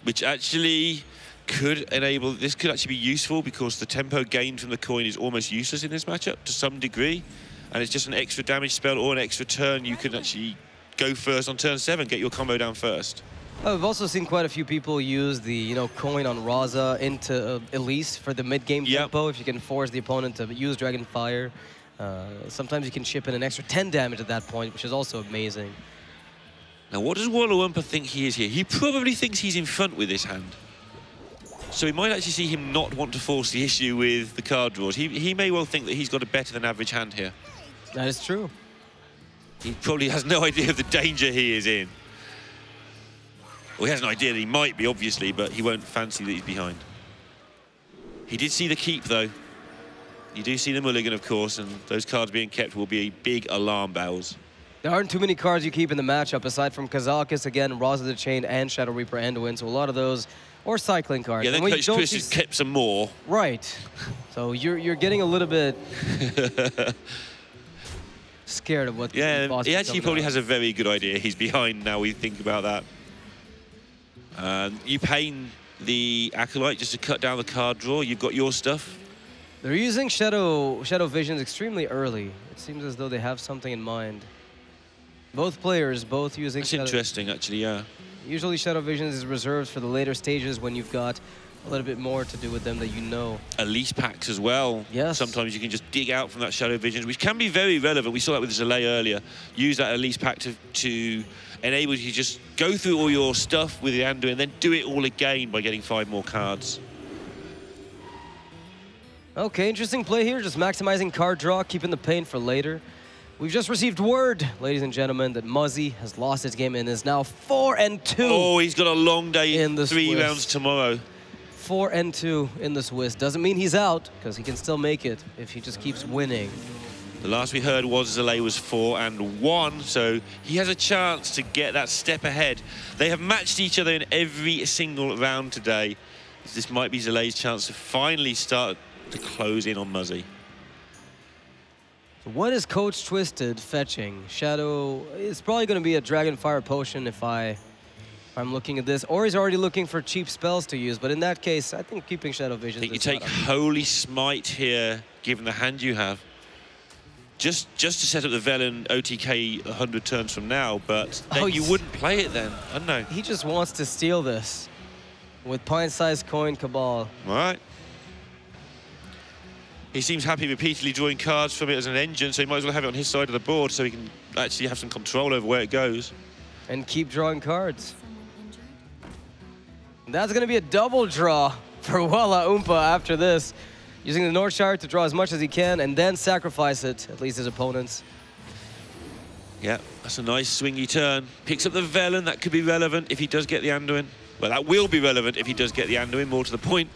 which actually could enable, this could actually be useful because the tempo gained from the coin is almost useless in this matchup to some degree. And it's just an extra damage spell or an extra turn. You can actually go first on turn 7, get your combo down first. We've also seen quite a few people use the coin on Raza into Elise for the mid-game tempo. If you can force the opponent to use Dragon Fire, sometimes you can chip in an extra 10 damage at that point, which is also amazing. Now, what does Walaoumpa think he is here? He probably thinks he's in front with this hand. So we might actually see him not want to force the issue with the card draws. He may well think that he's got a better than average hand here. That is true. He probably has no idea of the danger he is in. Well, he has an idea that he might be, obviously, but he won't fancy that he's behind. He did see the keep, though. You do see the mulligan, of course, and those cards being kept will be big alarm bells. There aren't too many cards you keep in the matchup, aside from Kazakus, again, Raza the Chain, and Shadow Reaper Anduin, so a lot of those, or cycling cards. Yeah, then Coach Chris has kept some more. Right. So you're getting a little bit scared of what he actually probably has a very good idea. He's behind now we think about that. You pain the Acolyte just to cut down the card draw. You've got your stuff. They're using Shadow Visions extremely early. It seems as though they have something in mind. Both players, both using That's interesting, actually, yeah. Usually Shadow Visions is reserved for the later stages when you've got a little bit more to do with them that you know. Elise packs as well. Yes. Sometimes you can just dig out from that Shadow Visions, which can be very relevant. We saw that with Zalay earlier. Use that Elise pack to enable you to just go through all your stuff with the Anduin and then do it all again by getting 5 more cards. Okay, interesting play here. Just maximizing card draw, keeping the pain for later. We've just received word, ladies and gentlemen, that Muzzy has lost his game and is now 4-2. Oh, he's got a long day in the 3 rounds tomorrow. 4-2 in the Swiss. Doesn't mean he's out, because he can still make it if he just keeps winning. The last we heard was Zalay was 4-1, so he has a chance to get that step ahead. They have matched each other in every single round today. This might be Zalay's chance to finally start to close in on Muzzy. So what is Coachtwisted fetching? Shadow, it's probably going to be a Dragon Fire Potion if I'm looking at this, or he's already looking for cheap spells to use, but in that case, I think keeping Shadow Vision. I think you take Holy Smite here, given the hand you have. Just to set up the Velen OTK 100 turns from now, but then you wouldn't play it then. I don't know. He just wants to steal this with pint-sized coin Cabal. All right. He seems happy repeatedly drawing cards from it as an engine, so he might as well have it on his side of the board so he can actually have some control over where it goes. And keep drawing cards. That's going to be a double draw for Walaoumpa after this. Using the North Shire to draw as much as he can and then sacrifice it, at least his opponents. Yeah, that's a nice swingy turn. Picks up the Velen, that could be relevant if he does get the Anduin. But that will be relevant if he does get the Anduin, more to the point.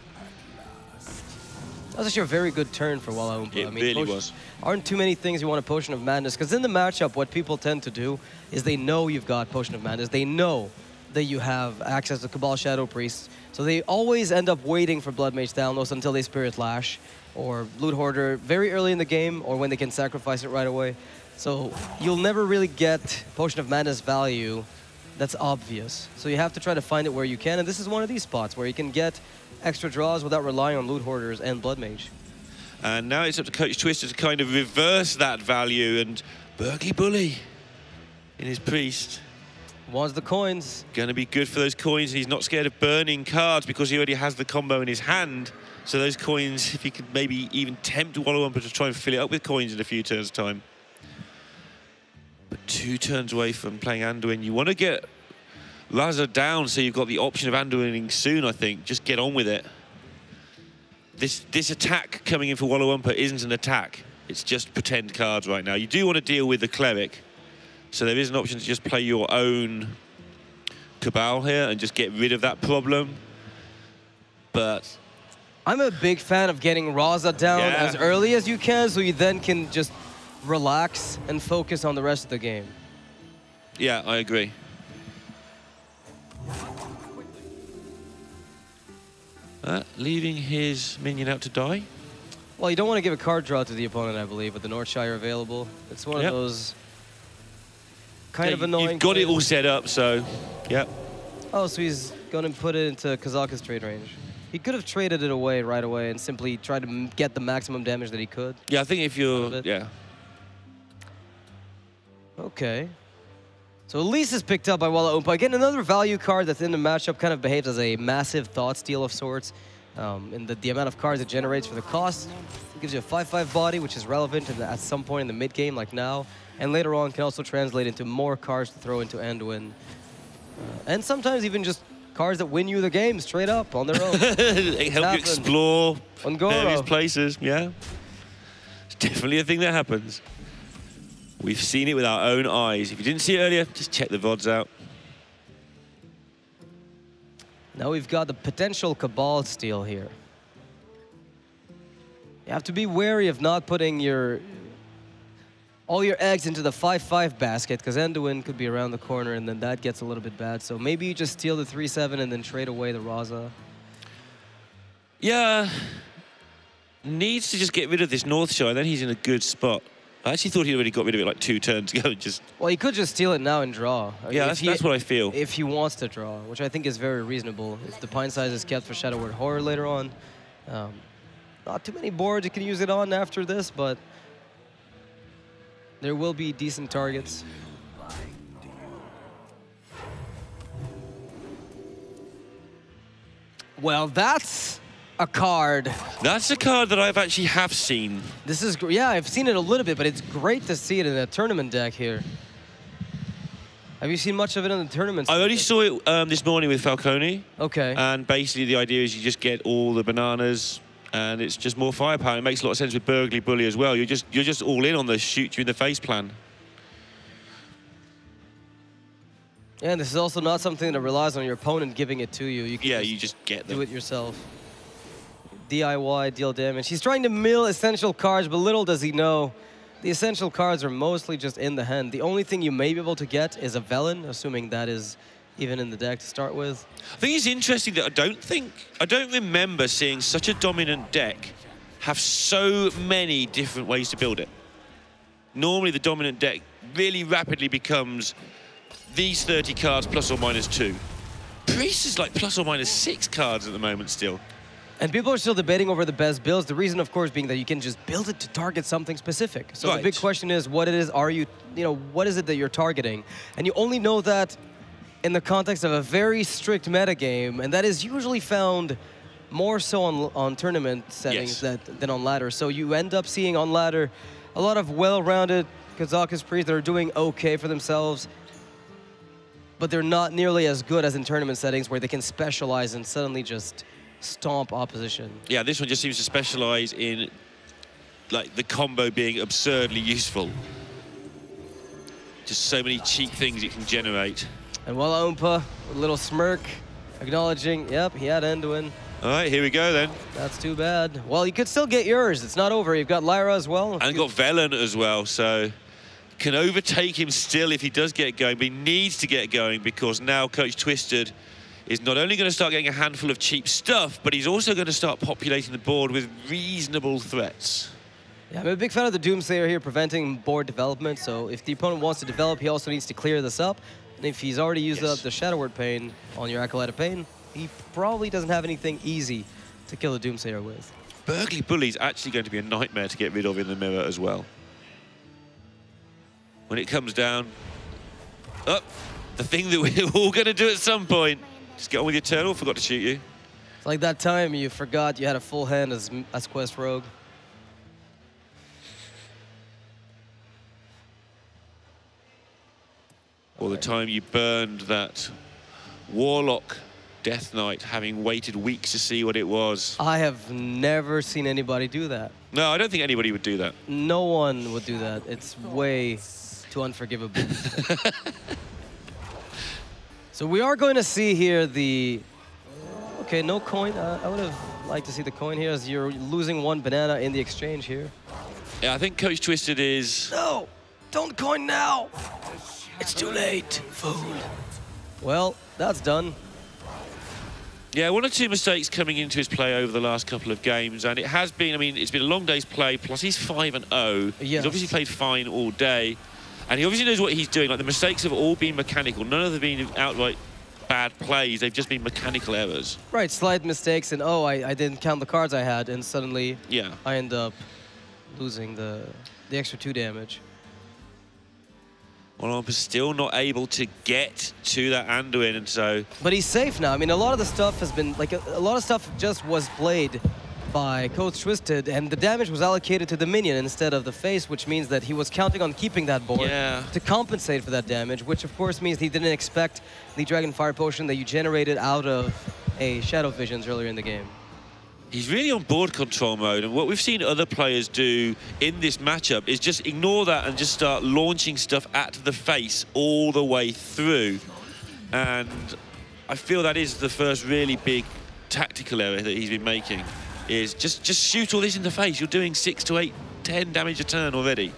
That was actually a very good turn for Walaoumpa. It really was. Aren't too many things you want a Potion of Madness, because in the matchup, what people tend to do is they know you've got Potion of Madness. They know that you have access to Cabal Shadow Priest, so they always end up waiting for Blood Mage Downloads until they Spirit Lash or Loot Hoarder very early in the game, or when they can sacrifice it right away. So you'll never really get Potion of Madness value that's obvious. So you have to try to find it where you can, and this is one of these spots where you can get extra draws without relying on Loot Hoarders and Blood Mage. And now it's up to Coachtwisted to kind of reverse that value, and Burgly Bully in his Priest. Wants the coins. Gonna be good for those coins, and he's not scared of burning cards because he already has the combo in his hand. So those coins, if he could maybe even tempt Walaoumpa to try and fill it up with coins in a few turns' time. But 2 turns away from playing Anduin. You want to get Raza down so you've got the option of Anduining soon, I think. Just get on with it. This attack coming in for Walaoumpa isn't an attack. It's just pretend cards right now. You do want to deal with the Cleric. So there is an option to just play your own Cabal here and just get rid of that problem. But I'm a big fan of getting Raza down as early as you can, so you then can just relax and focus on the rest of the game. Yeah, I agree. Leaving his minion out to die. Well, you don't want to give a card draw to the opponent, I believe, with the Northshire available. It's one of those kind of annoying. You've got it all set up, so yeah. Oh, so he's going to put it into Kazaka's trade range. He could have traded it away right away and simply tried to get the maximum damage that he could. Yeah, I think if you're... Yeah. Okay. So Elise is picked up by Walaoumpa. Again, another value card that's in the matchup, kind of behaves as a massive thought steal of sorts. In the amount of cards it generates for the cost. It gives you a 5/5 body, which is relevant at some point in the mid-game, like now. And later on can also translate into more cards to throw into Anduin. And sometimes even just cards that win you the game straight up on their own. They help you explore various places, yeah. It's definitely a thing that happens. We've seen it with our own eyes. If you didn't see it earlier, just check the VODs out. Now we've got the potential Cabal steal here. You have to be wary of not putting all your eggs into the 5/5 basket, because Anduin could be around the corner, and then that gets a little bit bad. So maybe you just steal the 3/7 and then trade away the Raza. Yeah. Needs to just get rid of this Northshire, then he's in a good spot. I actually thought he'd already got rid of it like 2 turns ago. Well, he could just steal it now and draw. Yeah, that's what I feel. If he wants to draw, which I think is very reasonable. If the Pine Size is kept for Shadow Word Horror later on. Not too many boards you can use it on after this, but there will be decent targets. Well, that's a card. That's a card that I've actually seen. This is, yeah, I've seen it a little bit, but it's great to see it in a tournament deck here. Have you seen much of it in the tournaments? I only saw it this morning with Falcone. Okay. And basically the idea is you just get all the bananas, and it's just more firepower. It makes a lot of sense with Burgly Bully as well. You're just all in on the shoot you in the face plan. Yeah, and this is also not something that relies on your opponent giving it to you. You can you just get them. Do it yourself. DIY, deal damage. He's trying to mill essential cards, but little does he know, the essential cards are mostly just in the hand. The only thing you may be able to get is a Velen, assuming that is even in the deck to start with. I think it's interesting that I don't remember seeing such a dominant deck have so many different ways to build it. Normally the dominant deck really rapidly becomes these 30 cards plus or minus 2. Priest is like plus or minus 6 cards at the moment still. And people are still debating over the best builds. The reason, of course, being that you can just build it to target something specific. So the big question is, what it is, what is it that you're targeting? And you only know that in the context of a very strict metagame, and that is usually found more so on tournament settings than on ladder. So you end up seeing on ladder a lot of well-rounded Kazakhs Priests that are doing okay for themselves, but they're not nearly as good as in tournament settings where they can specialize and suddenly just stomp opposition. Yeah, this one just seems to specialize in like the combo being absurdly useful. Just so many cheap things it can generate. And Walaoumpa, a little smirk, Acknowledging, yep, he had Enduin. All right, here we go then. That's too bad. Well, you could still get yours. It's not over. You've got Lyra as well. And got Velen as well, so can overtake him still if he does get going, but he needs to get going because now Coachtwisted is not only going to start getting a handful of cheap stuff, but he's also going to start populating the board with reasonable threats. Yeah, I'm a big fan of the Doomsayer here, preventing board development. So if the opponent wants to develop, he also needs to clear this up. And if he's already used up the Shadow Word Pain on your Acolyte of Pain, he probably doesn't have anything easy to kill the Doomsayer with. Burgly Bully's actually going to be a nightmare to get rid of in the mirror as well. When it comes down, the thing that we're all going to do at some point. Just get on with your turtle, forgot to shoot you. It's like that time you forgot you had a full hand as Quest Rogue. Or the time you burned that Warlock Death Knight, having waited weeks to see what it was. I have never seen anybody do that. No, I don't think anybody would do that. No one would do that. It's way too unforgivable. So we are going to see here the... Okay, no coin. I would have liked to see the coin here as you're losing one banana in the exchange here. Yeah, I think Coachtwisted is... No! Don't coin now! It's too late, fool. Well, that's done. Yeah, one or two mistakes coming into his play over the last couple of games, and it has been, I mean, it's been a long day's play, plus he's 5-0. Yes. He's obviously played fine all day, and he obviously knows what he's doing. Like, the mistakes have all been mechanical. None of them have been outright bad plays. They've just been mechanical errors. Right, slight mistakes, and oh, I didn't count the cards I had, and suddenly I end up losing the extra 2 damage. Walaoumpa still not able to get to that Anduin, and so... But he's safe now. I mean, a lot of the stuff has been, like, a lot of stuff just was played by Coachtwisted, and the damage was allocated to the minion instead of the face, which means that he was counting on keeping that board to compensate for that damage, which of course means he didn't expect the Dragon Fire Potion that you generated out of a Shadow Visions earlier in the game. He's really on board control mode, and what we've seen other players do in this matchup is just ignore that and just start launching stuff at the face all the way through. And I feel that is the first really big tactical error that he's been making, is just shoot all this in the face. You're doing 6 to 8, 10 damage a turn already.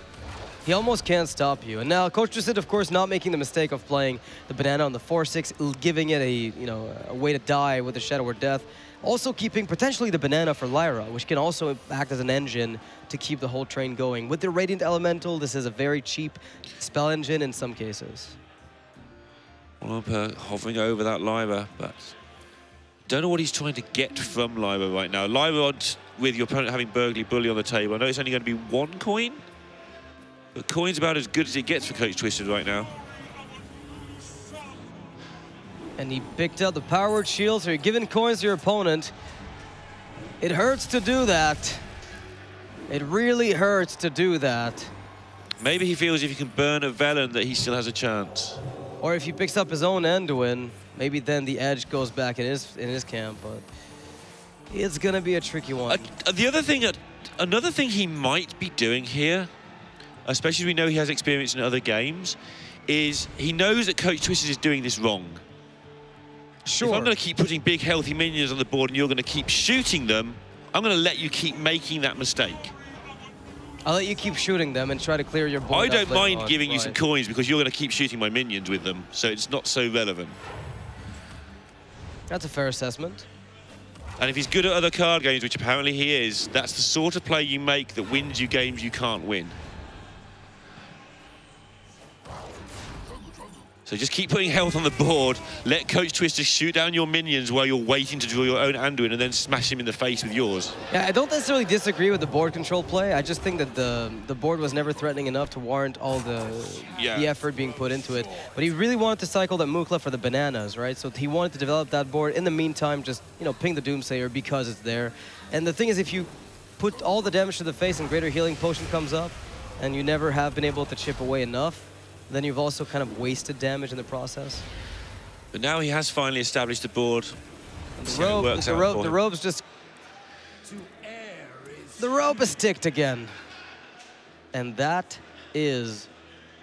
He almost can't stop you. And now Coachtwisted, of course, not making the mistake of playing the banana on the 4-6, giving it a way to die with the Shadow Word Death. Also keeping potentially the banana for Lyra, which can also act as an engine to keep the whole train going. With the Radiant Elemental, this is a very cheap spell engine in some cases. Walaoumpa hovering over that Lyra, but don't know what he's trying to get from Lyra right now. Lyra, with your opponent having Burgly Bully on the table, I know it's only going to be 1 coin, but coin's about as good as it gets for Coachtwisted right now. And he picked up the Power Word Shield, so you're giving coins to your opponent. It hurts to do that. It really hurts to do that. Maybe he feels if he can burn a Velen that he still has a chance. Or if he picks up his own Anduin, maybe then the edge goes back in his camp, but it's gonna be a tricky one. Another thing he might be doing here, especially as we know he has experience in other games, is he knows that Coachtwisted is doing this wrong. Sure. If I'm going to keep putting big healthy minions on the board and you're going to keep shooting them, I'm going to let you keep making that mistake. I'll let you keep shooting them and try to clear your board. I don't mind giving you some coins because you're going to keep shooting my minions with them, so it's not so relevant. That's a fair assessment. And if he's good at other card games, which apparently he is, that's the sort of play you make that wins you games you can't win. So just keep putting health on the board, let Coachtwisted shoot down your minions while you're waiting to draw your own Anduin and then smash him in the face with yours. Yeah, I don't necessarily disagree with the board control play. I just think that the board was never threatening enough to warrant all the effort being put into it. But he really wanted to cycle that Mukla for the bananas, right? So he wanted to develop that board. In the meantime, just, ping the Doomsayer because it's there. And the thing is, if you put all the damage to the face and Greater Healing Potion comes up, and you never have been able to chip away enough, then you've also kind of wasted damage in the process. But now he has finally established a board. The rope's just... The rope is ticked again. And that is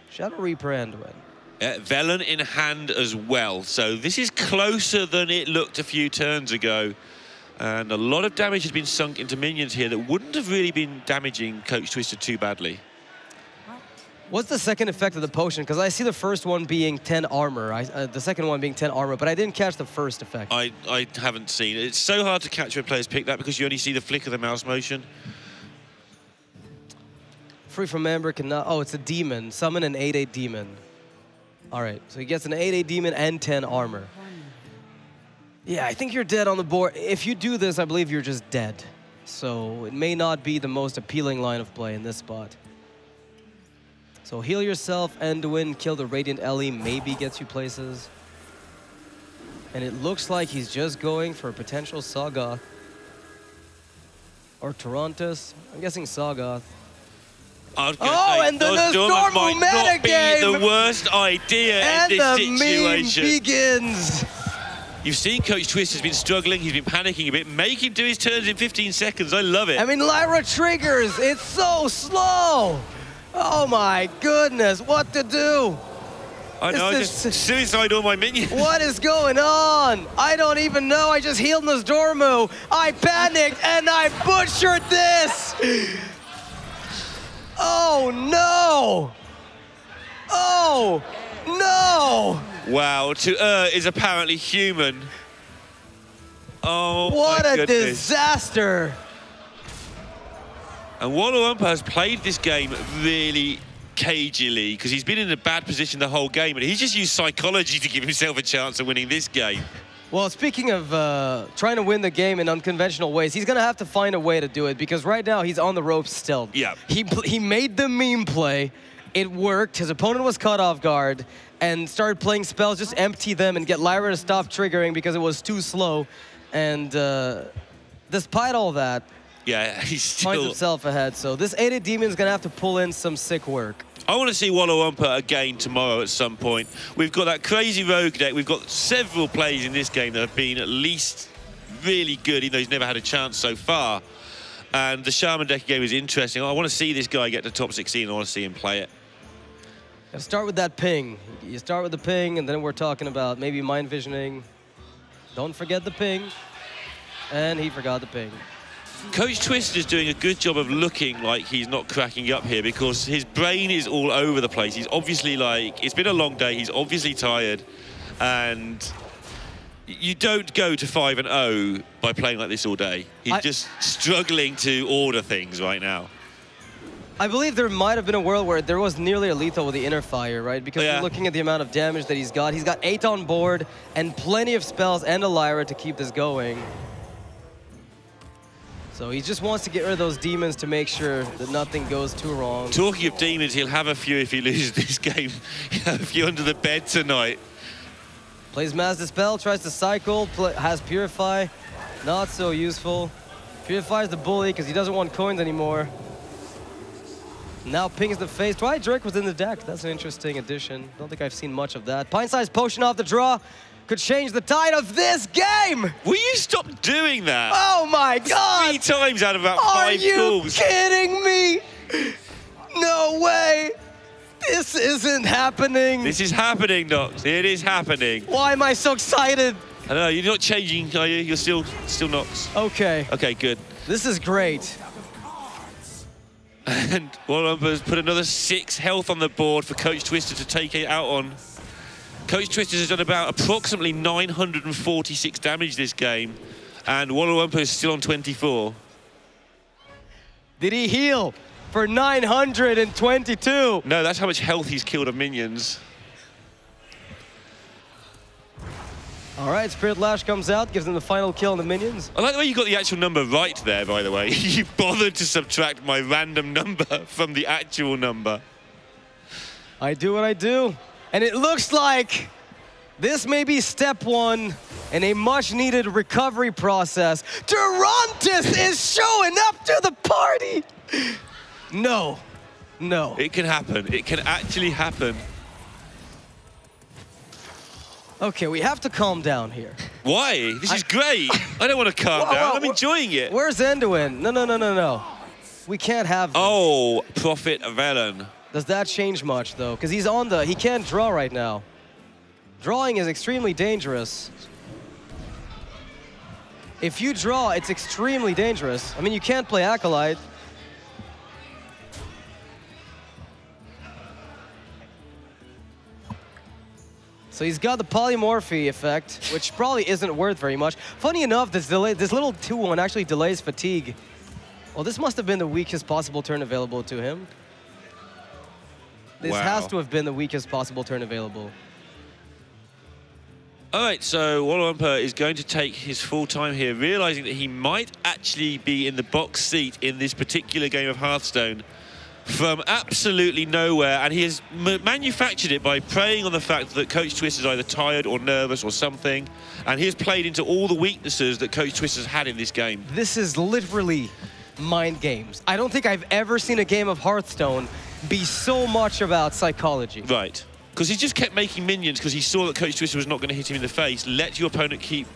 Shadow Reaper Anduin. Velen in hand as well. So this is closer than it looked a few turns ago. And a lot of damage has been sunk into minions here that wouldn't have really been damaging Coachtwisted too badly. What's the second effect of the potion? Because I see the first one being 10 armor, the second one being 10 armor, but I didn't catch the first effect. I haven't seen it. It's so hard to catch when players pick that because you only see the flick of the mouse motion. Free from Amber cannot... Oh, it's a demon. Summon an 8/8 demon. All right, so he gets an 8/8 demon and 10 armor. Yeah, I think you're dead on the board. If you do this, I believe you're just dead. So it may not be the most appealing line of play in this spot. So heal yourself, Anduin, kill the Radiant Ellie, maybe gets you places. And it looks like he's just going for a potential Sagoth. Or Tarantus. I'm guessing Sagoth. Oh, and the normal meta game! The worst idea in this situation. And the meme begins! You've seen Coachtwisted has been struggling, he's been panicking a bit. Make him do his turns in 15 seconds, I love it. I mean, Lyra triggers, it's so slow! Oh my goodness, what to do? I know, I just suicide all my minions. What is going on? I don't even know, I just healed Nosdormu. I panicked and I butchered this! Oh no! Oh no! Wow, to is apparently human. Oh, what my a goodness. disaster! And Walaoumpa has played this game really cagily because he's been in a bad position the whole game, and he's just used psychology to give himself a chance of winning this game. Well, speaking of trying to win the game in unconventional ways, he's going to have to find a way to do it because right now he's on the ropes still. Yeah. He made the meme play. It worked. His opponent was caught off guard and started playing spells, just empty them and get Lyra to stop triggering because it was too slow. And despite all that, yeah, he's still... finds himself ahead. So this 8/8 demon is going to have to pull in some sick work. I want to see Walaoumpa again tomorrow at some point. We've got that crazy rogue deck. We've got several plays in this game that have been at least really good, even though he's never had a chance so far. And the Shaman deck game is interesting. I want to see this guy get to top 16. I want to see him play it. Gotta start with that ping. You start with the ping, and then we're talking about maybe mind visioning. Don't forget the ping. And he forgot the ping. Coachtwisted is doing a good job of looking like he's not cracking up here because his brain is all over the place. He's obviously like, it's been a long day, he's obviously tired, and you don't go to 5-0 by playing like this all day. He's just struggling to order things right now. I believe there might have been a world where there was nearly a lethal with the inner fire, right? Because you're looking at the amount of damage that he's got. He's got 8 on board and plenty of spells and a Lyra to keep this going. So he just wants to get rid of those demons to make sure that nothing goes too wrong. Talking of demons, he'll have a few if he loses this game. He'll have a few under the bed tonight. Plays Mass Dispel, tries to cycle, has Purify. Not so useful. Purifies the bully because he doesn't want coins anymore. Now pings the face. Twilight Drake was in the deck. That's an interesting addition. Don't think I've seen much of that. Pint-sized potion off the draw. Could change the tide of this game! Will you stop doing that? Oh my god! 3 times out of about 5 calls. Are you kidding me? No way! This isn't happening. This is happening, Nox. It is happening. Why am I so excited? I know, you're not changing, are you? You're still Nox. Okay. Okay, good. This is great. And Walaoumpa's put another 6 health on the board for Coachtwisted to take it out on. Coachtwisted has done about approximately 946 damage this game, and Walaoumpa is still on 24. Did he heal for 922? No, that's how much health he's killed of minions. All right, Spirit Lash comes out, gives him the final kill on the minions. I like the way you got the actual number right there, by the way. You bothered to subtract my random number from the actual number. I do what I do. And it looks like this may be step 1 in a much-needed recovery process. Tarantus is showing up to the party! No. No. It can happen. It can actually happen. Okay, we have to calm down here. Why? This is great. I don't want to calm down. I'm enjoying it. Where's Anduin? No. We can't have this. Oh, Prophet Velen. Does that change much, though? Because he's on the... He can't draw right now. Drawing is extremely dangerous. If you draw, it's extremely dangerous. I mean, you can't play Acolyte. So he's got the polymorphy effect, which probably isn't worth very much. Funny enough, this little 2-1 actually delays fatigue. Well, this must have been the weakest possible turn available to him. This has to have been the weakest possible turn available. All right, so Walaoumpa is going to take his full time here, realizing that he might actually be in the box seat in this particular game of Hearthstone from absolutely nowhere, and he has manufactured it by preying on the fact that Coachtwisted is either tired or nervous or something, and he has played into all the weaknesses that Coachtwisted has had in this game. This is literally mind games. I don't think I've ever seen a game of Hearthstone be so much about psychology. Right. Because he just kept making minions because he saw that Coachtwisted was not going to hit him in the face. Let your opponent keep...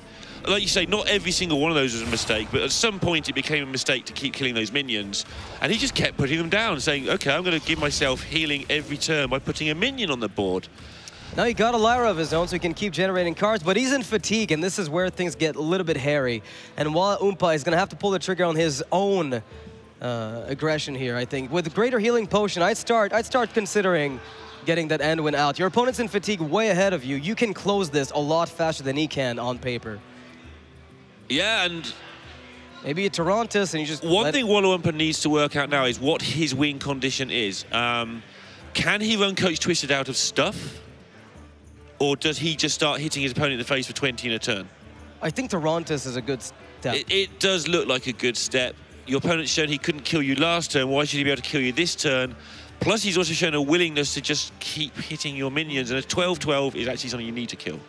Like you say, not every single one of those was a mistake, but at some point it became a mistake to keep killing those minions. And he just kept putting them down, saying, OK, I'm going to give myself healing every turn by putting a minion on the board. Now he got a Lyra of his own, so he can keep generating cards, but he's in fatigue, and this is where things get a little bit hairy. And Walaoumpa is going to have to pull the trigger on his own aggression here, I think. With greater healing potion, I'd start considering getting that end win out. Your opponent's in fatigue way ahead of you. You can close this a lot faster than he can on paper. Yeah, and maybe a Torontus and you just... One thing Walaoumpa needs to work out now is what his win condition is. Can he run Coachtwisted out of stuff? Or does he just start hitting his opponent in the face for 20 in a turn? I think Torontus is a good step. It does look like a good step. Your opponent's shown he couldn't kill you last turn. Why should he be able to kill you this turn? Plus, he's also shown a willingness to just keep hitting your minions. And a 12-12 is actually something you need to kill.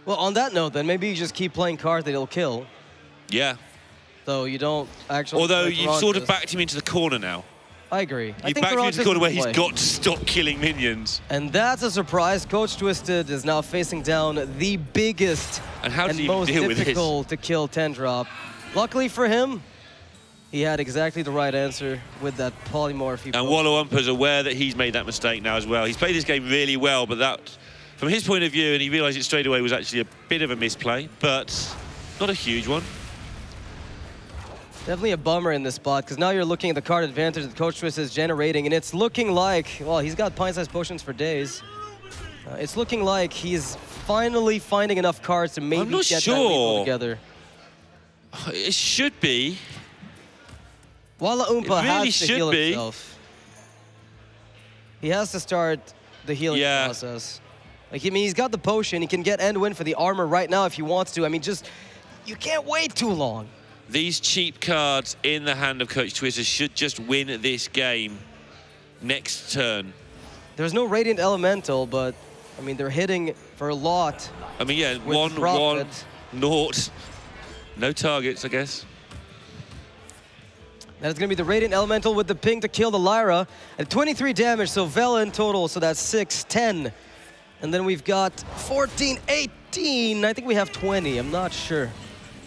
Well, on that note, then, maybe you just keep playing cards that he'll kill. Yeah. So you don't actually... Although you've sort of backed him into the corner now. I agree. You've backed him into the corner where he's got to stop killing minions. And that's a surprise. Coachtwisted is now facing down the biggest and most difficult to kill 10-drop. Luckily for him, he had exactly the right answer with that polymorphy. And Walaoumpa's aware that he's made that mistake now as well. He's played this game really well, but that, from his point of view, and he realised it straight away, was actually a bit of a misplay, but not a huge one. Definitely a bummer in this spot, because now you're looking at the card advantage that Coachtwisted is generating, and it's looking like, well, he's got pint-sized potions for days. It's looking like he's finally finding enough cards to maybe get that lethal together. It should be. Walaoumpa has to heal himself. He has to start the healing process. Like, I mean, he's got the potion. He can get end win for the armor right now if he wants to. I mean, just, you can't wait too long. These cheap cards in the hand of Coachtwisted should just win this game next turn. There's no Radiant Elemental, but, I mean, they're hitting for a lot. I mean, yeah, 1-1, 0. No targets, I guess. That is going to be the Radiant Elemental with the ping to kill the Lyra. At 23 damage, so Vela in total, so that's 6, 10. And then we've got 14, 18. I think we have 20, I'm not sure.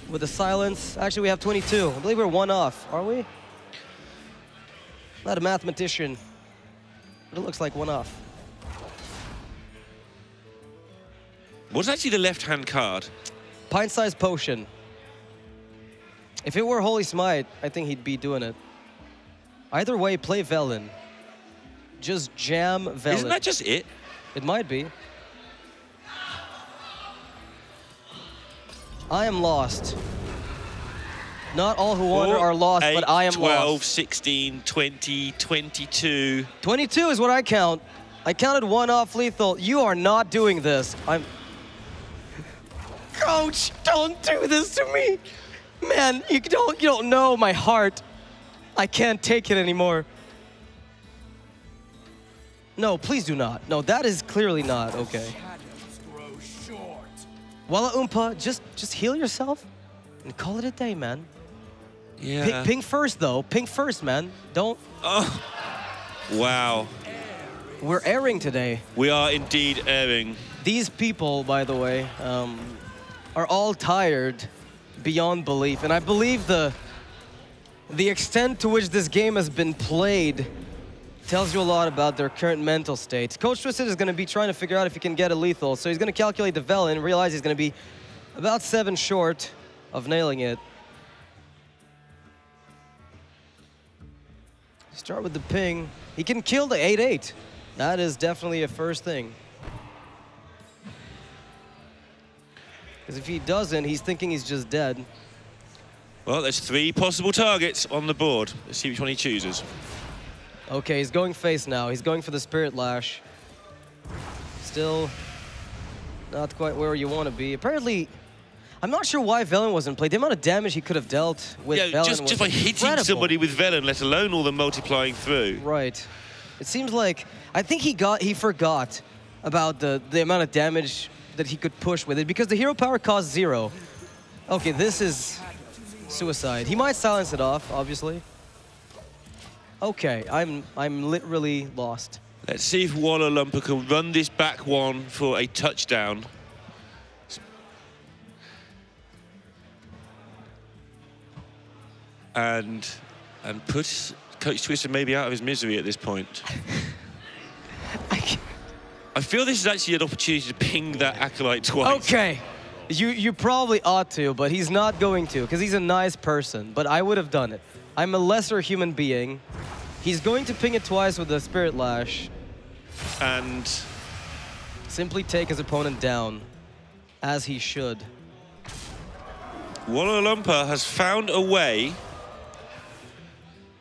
With the silence, actually we have 22. I believe we're 1 off, are we? Not a mathematician, but it looks like 1 off. What's actually the left-hand card? Pint-sized potion. If it were Holy Smite, I think he'd be doing it. Either way, play Velen. Just jam Velen. Isn't that just it? It might be. I am lost. Not all who wander are lost, 8, but I am 12, lost. 16, 20, 22. 22 is what I count. I counted 1 off lethal. You are not doing this. Coach, don't do this to me. Man, you don't know my heart. I can't take it anymore. No, please do not. No, that is clearly not okay. Walaoumpa, just heal yourself and call it a day, man. Yeah. Ping first, though. Ping first, man. Don't. Oh. Wow. We're airing today. We are indeed airing. These people, by the way, are all tired beyond belief. And I believe the extent to which this game has been played tells you a lot about their current mental state. Coachtwisted is going to be trying to figure out if he can get a lethal, so he's going to calculate the Velen and realize he's going to be about 7 short of nailing it. Start with the ping. He can kill the 8-8. That is definitely a first thing. Because if he doesn't, he's thinking he's just dead. Well, there's 3 possible targets on the board. Let's see which one he chooses. Okay, he's going face now. He's going for the Spirit Lash. Still not quite where you want to be. Apparently, I'm not sure why Velen wasn't played. The amount of damage he could have dealt with Velen just by hitting somebody with Velen, let alone all the multiplying through. Right. It seems like, I think he forgot about the amount of damage that he could push with it, because the hero power costs 0. Okay, this is suicide. He might silence it off, obviously. Okay, I'm literally lost. Let's see if Walaoumpa can run this back one for a touchdown. And put Coachtwisted maybe out of his misery at this point. I feel this is actually an opportunity to ping that Acolyte twice. Okay. You probably ought to, but he's not going to, because he's a nice person. But I would have done it. I'm a lesser human being. He's going to ping it twice with the Spirit Lash. And simply take his opponent down, as he should. Walaoumpa has found a way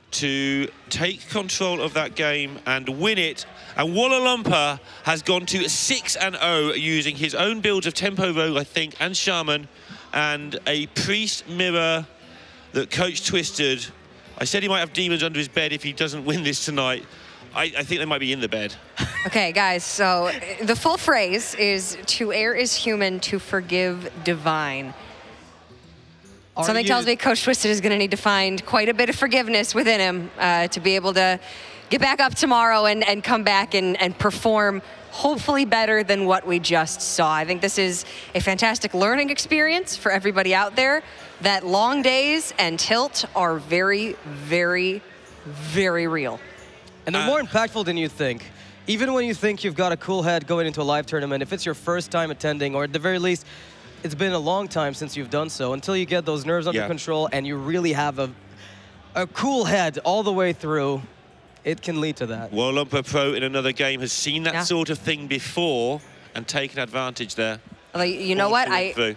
to take control of that game and win it. And Walaoumpa has gone to 6-0 using his own builds of Tempo Rogue, I think, and Shaman, and a Priest mirror that Coachtwisted. I said he might have demons under his bed if he doesn't win this tonight. I think they might be in the bed. Okay, guys, so the full phrase is, to err is human, to forgive divine. Something tells me Coachtwisted is going to need to find quite a bit of forgiveness within him to be able to get back up tomorrow and come back and perform hopefully better than what we just saw. I think this is a fantastic learning experience for everybody out there, that long days and tilt are very, very, very real. And they're more impactful than you think. Even when you think you've got a cool head going into a live tournament, if it's your first time attending, or at the very least, it's been a long time since you've done so, until you get those nerves under control and you really have a cool head all the way through, it can lead to that. Walaoumpa Pro in another game has seen that sort of thing before and taken advantage there. Like, you know what? The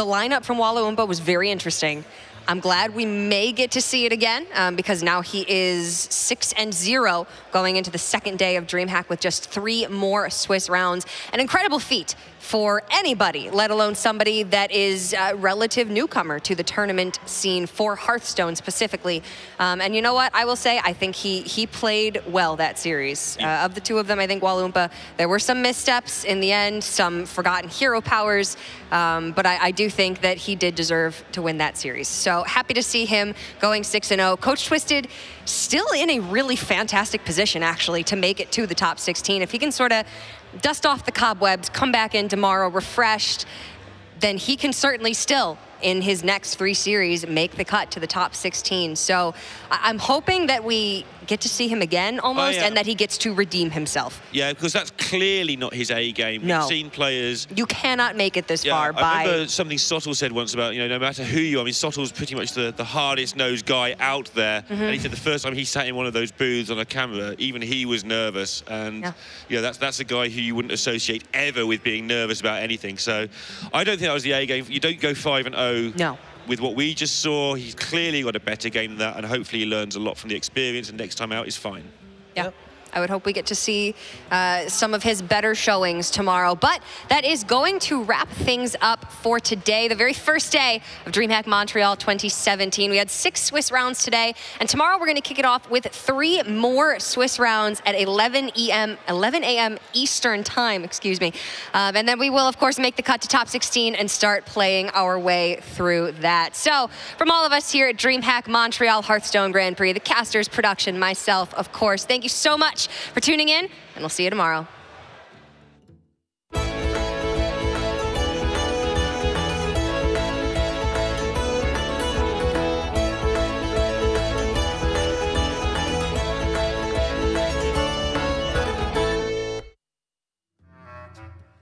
lineup from Walaoumpa was very interesting. I'm glad we may get to see it again because now he is 6-0 going into the second day of DreamHack with just 3 more Swiss rounds. An incredible feat for anybody, let alone somebody that is a relative newcomer to the tournament scene for Hearthstone specifically. And you know what? I will say, I think he played well that series. Of the 2 of them, I think Walaoumpa, there were some missteps in the end, some forgotten hero powers, but I do think that he did deserve to win that series. So happy to see him going 6-0. Coachtwisted still in a really fantastic position, actually, to make it to the top 16. If he can sort of dust off the cobwebs, come back in tomorrow refreshed, then he can certainly still, in his next 3 series, make the cut to the top 16. So I'm hoping that we get to see him again almost, and that he gets to redeem himself. Yeah, because that's clearly not his A game. No. We've seen players... You cannot make it this far by... I remember something Sottle said once about, you know, no matter who you are, I mean, Sottle's pretty much the hardest-nosed guy out there. And he said the first time he sat in one of those booths on a camera, even he was nervous. And, that's a guy who you wouldn't associate ever with being nervous about anything. So I don't think that was the A game. You don't go 5-0. No. With what we just saw, he's clearly got a better game than that, and hopefully he learns a lot from the experience, and next time out is fine. Yeah. I would hope we get to see some of his better showings tomorrow. But that is going to wrap things up for today, the very first day of DreamHack Montreal 2017. We had 6 Swiss rounds today, and tomorrow we're going to kick it off with 3 more Swiss rounds at 11 a.m. Eastern time, excuse me. And then we will, of course, make the cut to top 16 and start playing our way through that. So from all of us here at DreamHack Montreal Hearthstone Grand Prix, the casters, production, myself, of course, thank you so much for tuning in, and we'll see you tomorrow.